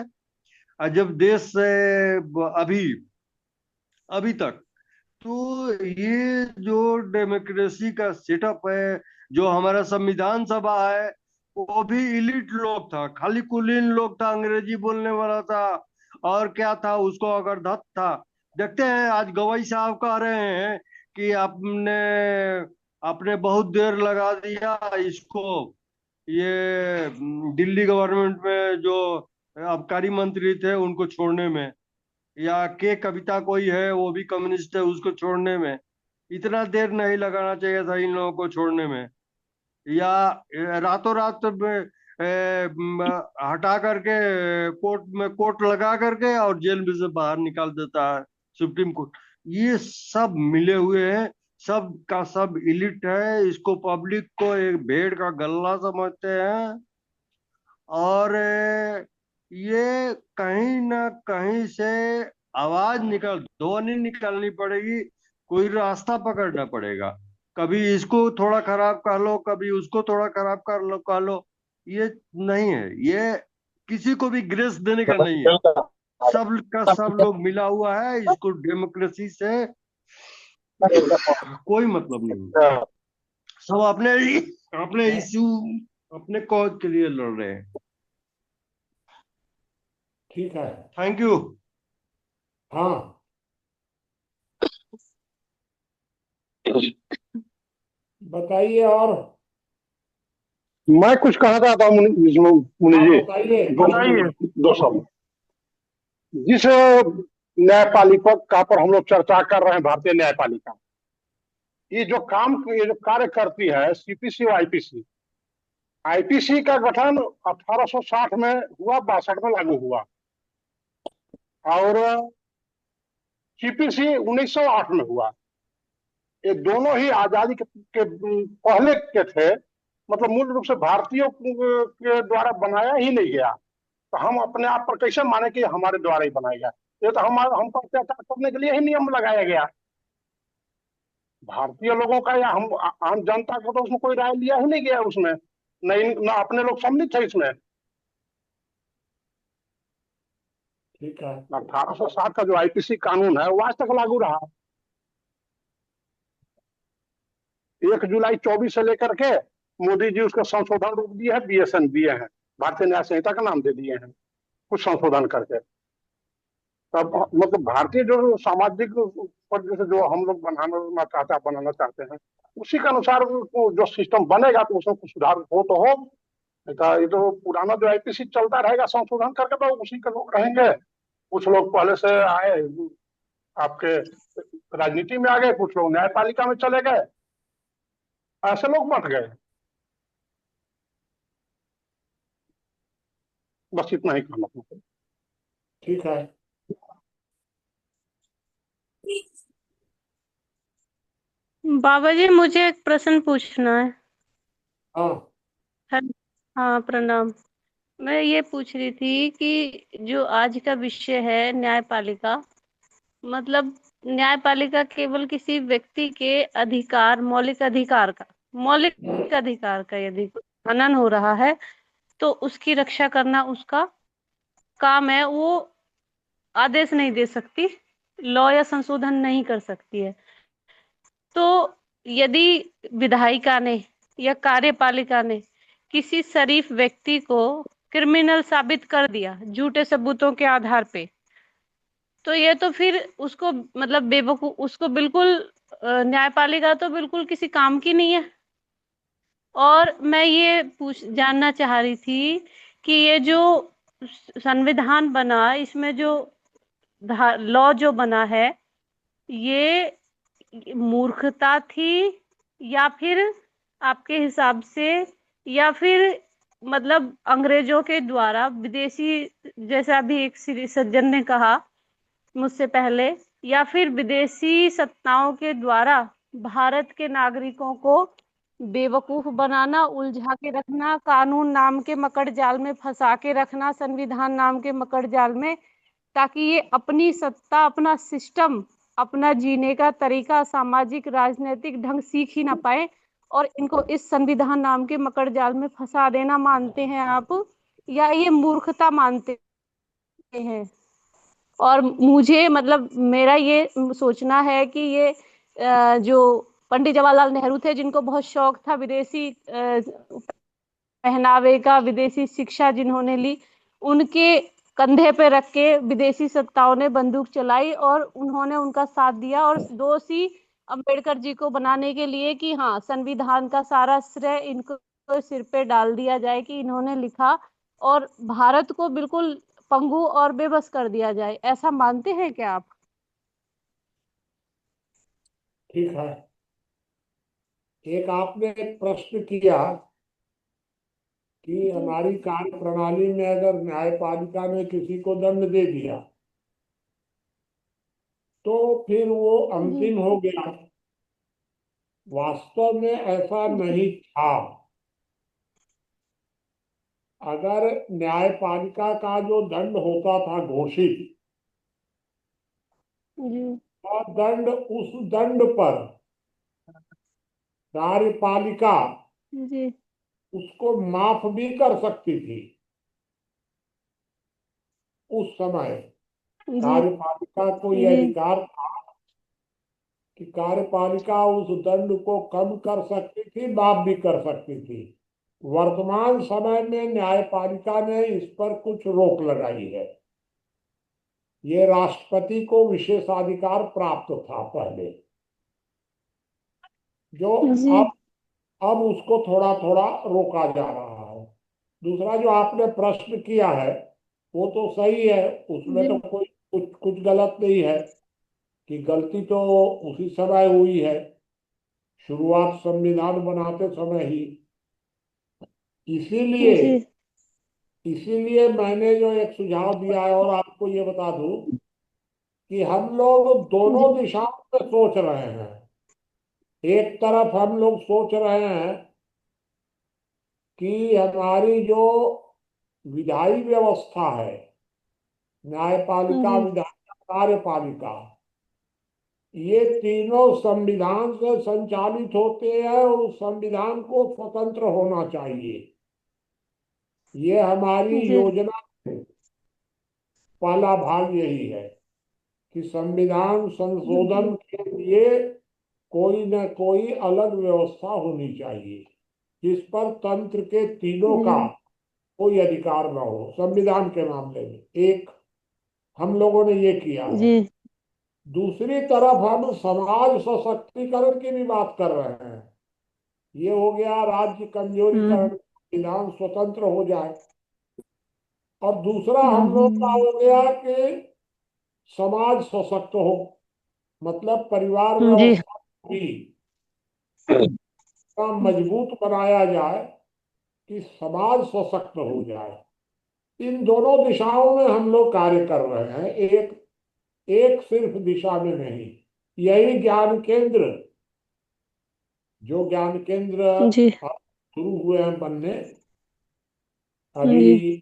और जब देश से अभी अभी तक, तो ये जो डेमोक्रेसी का सेटअप है, जो हमारा संविधान सभा है, वो भी इलिट लोग था, खाली कुलीन लोग था, अंग्रेजी बोलने वाला था, और क्या था उसको अगर धत था। देखते हैं आज गवई साहब कह रहे हैं कि आपने आपने बहुत देर लगा दिया इसको, ये दिल्ली गवर्नमेंट में जो आबकारी मंत्री थे उनको छोड़ने में, या के कविता कोई है वो भी कम्युनिस्ट है, उसको छोड़ने में इतना देर नहीं लगाना चाहिए था इन लोगों को छोड़ने में। या रातों रात हटा करके कोर्ट में कोर्ट लगा करके और जेल में से बाहर निकाल देता है सुप्रीम कोर्ट। ये सब मिले हुए हैं, सब का सब इलिट है, इसको पब्लिक को एक भेड़ का गल्ला समझते हैं। और ये कहीं ना कहीं से आवाज ध्वनि निकालनी पड़ेगी, कोई रास्ता पकड़ना पड़ेगा। कभी इसको थोड़ा खराब कर लो, कभी उसको थोड़ा खराब कर लो, ये नहीं है, ये किसी को भी ग्रेस देने का नहीं है। सब का सब लोग मिला हुआ है, इसको डेमोक्रेसी से कोई मतलब नहीं। सब अपने अपने इश्यू, अपने कॉज के लिए लड़ रहे हैं। ठीक है। Thank you. हाँ, बताइए। और मैं कुछ कहना चाहता हूँ मुनि हाँ, जी। बताइए। दो शब्द। जिस न्यायपालिका पर हम लोग चर्चा कर रहे हैं, भारतीय न्यायपालिका, ये जो कार्य करती है, सीपीसी और आईपीसी। आईपीसी का गठन 1860 में हुआ, 62 में लागू हुआ, और सीपीसी 1908 में हुआ। ये दोनों ही आजादी के पहले के थे, मतलब मूल रूप से भारतीयों के द्वारा बनाया ही नहीं गया। तो हम अपने आप पर कैसे माने कि हम द्वारा ही बनाया गया? ये तो हम पर अत्याचार करने के लिए ही नियम लगाया गया। भारतीय लोगों का या हम आम जनता को तो उसमें कोई राय लिया ही नहीं गया उसमें, नहीं ना अपने लोग सम्मिलित थे इसमें। ठीक है। 1860 का जो आईपीसी कानून है वो आज तक लागू रहा। 1 जुलाई 24 से लेकर के मोदी जी उसका संशोधन रोक दिए है, बीएसएन दिए हैं, भारतीय न्याय संहिता का नाम दे दिए हैं कुछ संशोधन करके। तब मतलब भारतीय जो सामाजिक पर जैसे जो हम लोग बनाना चाहते हैं, उसी के अनुसार जो सिस्टम बनेगा तो उसमें कुछ सुधार हो तो हो। ये तो पुराना जो आईपीसी चलता रहेगा संशोधन करके, तो उसी के लोग रहेंगे। कुछ लोग पहले से आए आपके राजनीति में आ गए, कुछ लोग न्यायपालिका में चले गए, ऐसे लोग बंट गए। बस इतना ही कहना था। ठीक है। बाबा जी, मुझे एक प्रश्न पूछना है। हाँ, हाँ, प्रणाम। मैं ये पूछ रही थी कि जो आज का विषय है न्यायपालिका, मतलब न्यायपालिका केवल किसी व्यक्ति के अधिकार, मौलिक अधिकार का यदि हनन हो रहा है तो उसकी रक्षा करना उसका काम है। वो आदेश नहीं दे सकती, लॉ या संशोधन नहीं कर सकती है। तो यदि विधायिका ने या कार्यपालिका ने किसी शरीफ व्यक्ति को क्रिमिनल साबित कर दिया झूठे सबूतों के आधार पे, तो ये तो फिर उसको मतलब बेवकूफ, उसको बिल्कुल न्यायपालिका तो बिल्कुल किसी काम की नहीं है। और मैं ये जानना चाह रही थी कि ये जो संविधान बना, इसमें जो लॉ जो बना है, ये मूर्खता थी या फिर आपके हिसाब से, या फिर मतलब अंग्रेजों के द्वारा, विदेशी, जैसा अभी एक सज्जन ने कहा मुझसे पहले, या फिर विदेशी सत्ताओं के द्वारा भारत के नागरिकों को बेवकूफ बनाना, उलझा के रखना, कानून नाम के मकड़ जाल में फंसा के रखना, संविधान नाम के मकड़ जाल में, ताकि ये अपनी सत्ता, अपना सिस्टम, अपना जीने का तरीका, सामाजिक राजनीतिक ढंग सीख ही ना पाए और इनको इस संविधान नाम के मकड़ जाल में फंसा देना मानते हैं आप, या ये मूर्खता मानते हैं? और मुझे मतलब मेरा ये सोचना है कि ये जो पंडित जवाहरलाल नेहरू थे, जिनको बहुत शौक था विदेशी पहनावे का, विदेशी शिक्षा जिन्होंने ली, उनके कंधे पे रख के विदेशी सत्ताओं ने बंदूक चलाई और उन्होंने उनका साथ दिया और दोषी अंबेडकर जी को बनाने के लिए कि हाँ, संविधान का सारा श्रेय इनको सिर पे डाल दिया जाए कि इन्होंने लिखा, और भारत को बिल्कुल पंगु और बेबस कर दिया जाए। ऐसा मानते हैं क्या आप? ठीक है। एक आपने प्रश्न किया कि हमारी कार्य प्रणाली में अगर न्यायपालिका ने किसी को दंड दे दिया तो फिर वो जी अंतिम हो गया। वास्तव में ऐसा नहीं था। अगर न्यायपालिका का जो दंड होता था घोषित, जी वह दंड, उस दंड पर कार्यपालिका जी उसको माफ भी कर सकती थी। उस समय जी कार्यपालिका को यह जी अधिकार था कि कार्यपालिका उस दंड को कम कर सकती थी, माफ भी कर सकती थी। वर्तमान समय में न्यायपालिका ने इस पर कुछ रोक लगाई है। ये राष्ट्रपति को विशेषाधिकार प्राप्त था पहले, जो जी अब उसको थोड़ा थोड़ा रोका जा रहा है। दूसरा जो आपने प्रश्न किया है वो तो सही है, उसमें तो जी कोई कुछ कुछ गलत नहीं है कि गलती तो उसी समय हुई है, शुरुआत संविधान बनाते समय ही। इसीलिए जी इसीलिए मैंने जो एक सुझाव दिया है, और आपको ये बता दूं कि हम लोग दोनों जी दिशाओं में सोच रहे हैं। एक तरफ हम लोग सोच रहे हैं कि हमारी जो विधायी व्यवस्था है, न्यायपालिका, जी विधायिका, कार्यपालिका, ये तीनों संविधान से संचालित होते हैं और उस संविधान को स्वतंत्र होना चाहिए। ये हमारी जी योजना है। पहला भाग यही है कि संविधान जी संशोधन के लिए कोई न कोई अलग व्यवस्था होनी चाहिए जिस पर तंत्र के तीनों का जी कोई अधिकार न हो। संविधान के मामले में एक हम लोगों ने ये किया है। जी दूसरी तरफ हम समाज सशक्तिकरण की भी बात कर रहे हैं। ये हो गया राज्य कमजोरीकरण, संविधान स्वतंत्र हो जाए। और दूसरा हम लोग का हो गया कि समाज सशक्त हो, मतलब परिवार जी व्यवस्था भी का मजबूत बनाया जाए कि समाज सशक्त हो जाए। इन दोनों दिशाओं में हम लोग कार्य कर रहे हैं, एक एक सिर्फ दिशा में नहीं। यही ज्ञान केंद्र, जो ज्ञान केंद्र जी अब शुरू हुए हैं बनने, जी अभी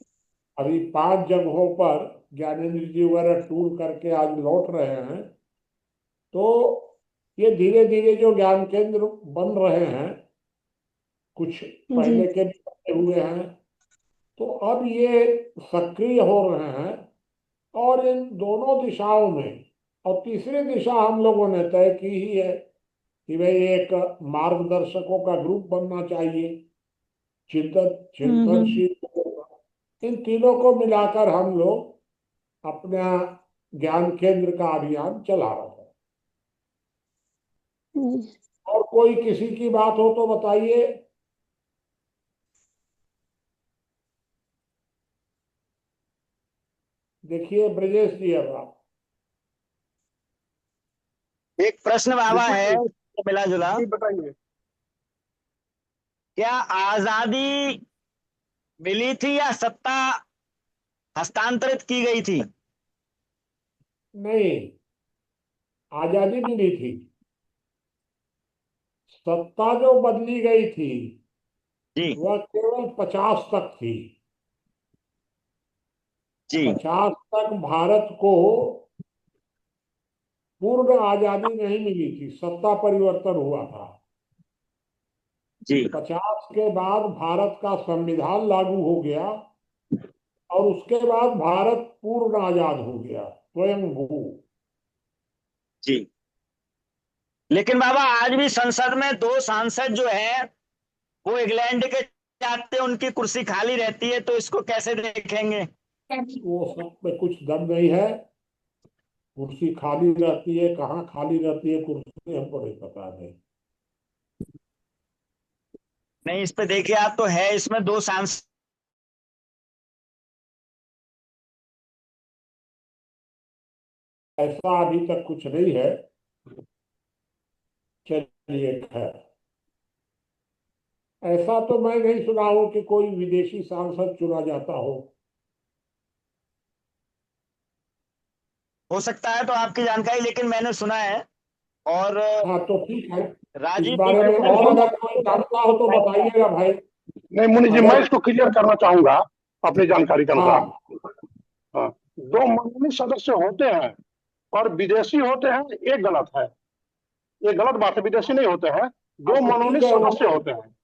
अभी 5 जगहों पर ज्ञानेंद्र जी वगैरह टूर करके आज लौट रहे हैं। तो ये धीरे धीरे जो ज्ञान केंद्र बन रहे हैं, कुछ जी पहले के भी बने हुए हैं, तो अब ये सक्रिय हो रहे हैं। और इन दोनों दिशाओं में, और तीसरी दिशा हम लोगों ने तय की ही है कि भाई एक मार्गदर्शकों का ग्रुप बनना चाहिए, चिंतनशील लोगों का। इन तीनों को मिलाकर हम लोग अपना ज्ञान केंद्र का अभियान चला रहे हैं। और कोई किसी की बात हो तो बताइए। देखिए ब्रजेश जी, अब आप एक प्रश्न बाबा बिल्कुल है जी, मिला जुला। जी बताइए। क्या आजादी मिली थी या सत्ता हस्तांतरित की गई थी? नहीं, आजादी मिली थी। सत्ता जो बदली गई थी जी वह केवल 50 तक थी। जी 50 तक भारत को पूर्ण आजादी नहीं मिली थी, सत्ता परिवर्तन हुआ था। जी 50 के बाद भारत का संविधान लागू हो गया और उसके बाद भारत पूर्ण आजाद हो गया, स्वयंभू। जी। लेकिन बाबा आज भी संसद में 2 सांसद जो है वो इंग्लैंड के जाते हैं, उनकी कुर्सी खाली रहती है, तो इसको कैसे देखेंगे? वो सब में कुछ दम नहीं है। कुर्सी खाली रहती है, कहाँ खाली रहती है कुर्सी हमको नहीं पता नहीं। नहीं, इस पे देखिए आप, तो है इसमें 2 सांसद। ऐसा अभी तक कुछ नहीं है। चलिए खैर, ऐसा तो मैं नहीं सुना हूं कि कोई विदेशी सांसद चुना जाता हो। हो सकता है तो आपकी जानकारी, लेकिन मैंने सुना है। और हाँ तो ठीक है, इस राजीव बारे में और बिल्कुल। अगर कोई जानता हो तो बताइएगा भाई। नहीं मुनि जी, मैं अगर इसको क्लियर करना चाहूंगा अपनी जानकारी के अनुसार। हाँ हाँ, 2 मनोनीत सदस्य होते हैं और विदेशी होते हैं, ये गलत है। ये गलत बात है, विदेशी नहीं होते हैं, हाँ दो तो ठीक मनोनीत है वो, सदस्य होते हैं।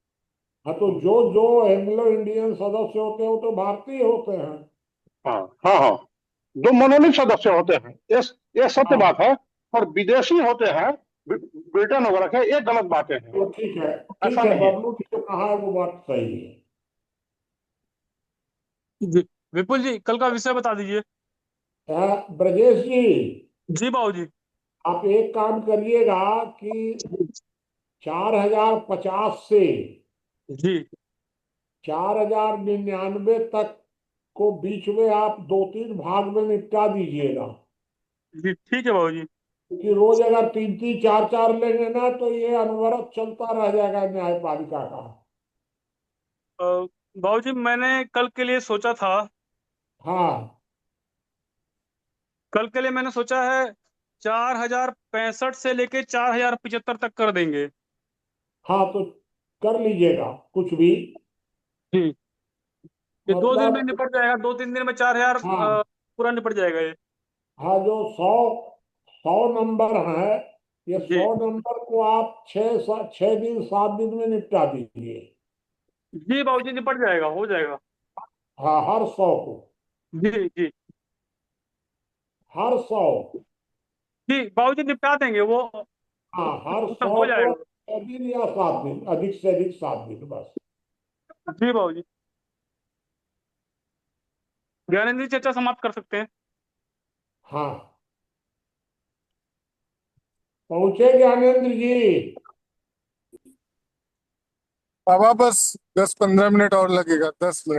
हाँ तो जो जो एंग्लो इंडियन सदस्य होते हैं वो तो भारतीय होते हैं। हाँ हाँ हाँ, 2 मनोनीत सदस्य होते हैं, ये सत्य हाँ बात है। और विदेशी होते हैं, ब्रिटेन वगैरह के, ये गलत बातें हैं। तो ठीक ऐसा है, नहीं है। बबलू जी जो कहा है वो बात सही है। जी विपुल जी, कल का विषय बता दीजिए। ब्रजेश जी, जी बाबूजी। आप एक काम करिएगा कि 4050 से जी 4099 तक को बीच में आप 2-3 भाग में निपटा दीजिएगा। जी ठीक है बाबूजी। क्योंकि रोज अगर 3-3 4-4 लेंगे ना तो ये अनवरत चलता रह जाएगा न्यायपालिका का। बाबूजी, मैंने कल के लिए सोचा था। हाँ कल के लिए मैंने सोचा है 4065 से लेके 4075 तक कर देंगे। हाँ तो कर लीजिएगा कुछ भी। जी, ये 2 दिन में मतलब निपट जाएगा, 2-3 दिन में 4000 हाँ पूरा निपट जाएगा ये। हाँ, जो 100 नंबर है, ये जी 100 नंबर को आप 6 दिन 7 दिन में निपटा दीजिए। जी बाबूजी, निपट जाएगा, हो जाएगा। हाँ, हर 100 को, जी जी हर 100। जी बाबूजी, निपटा देंगे वो। हाँ, हर वो सब 100 हो को जाएगा। 6 दिन या 7 दिन, अधिक से अधिक 7 दिन बस। जी बाबूजी, ज्ञानेंद्र जी चर्चा समाप्त कर सकते हैं। हाँ, पहुंचे ज्ञानेंद्र जी? बाबा बस 10-15 मिनट और लगेगा, 10 मिनट।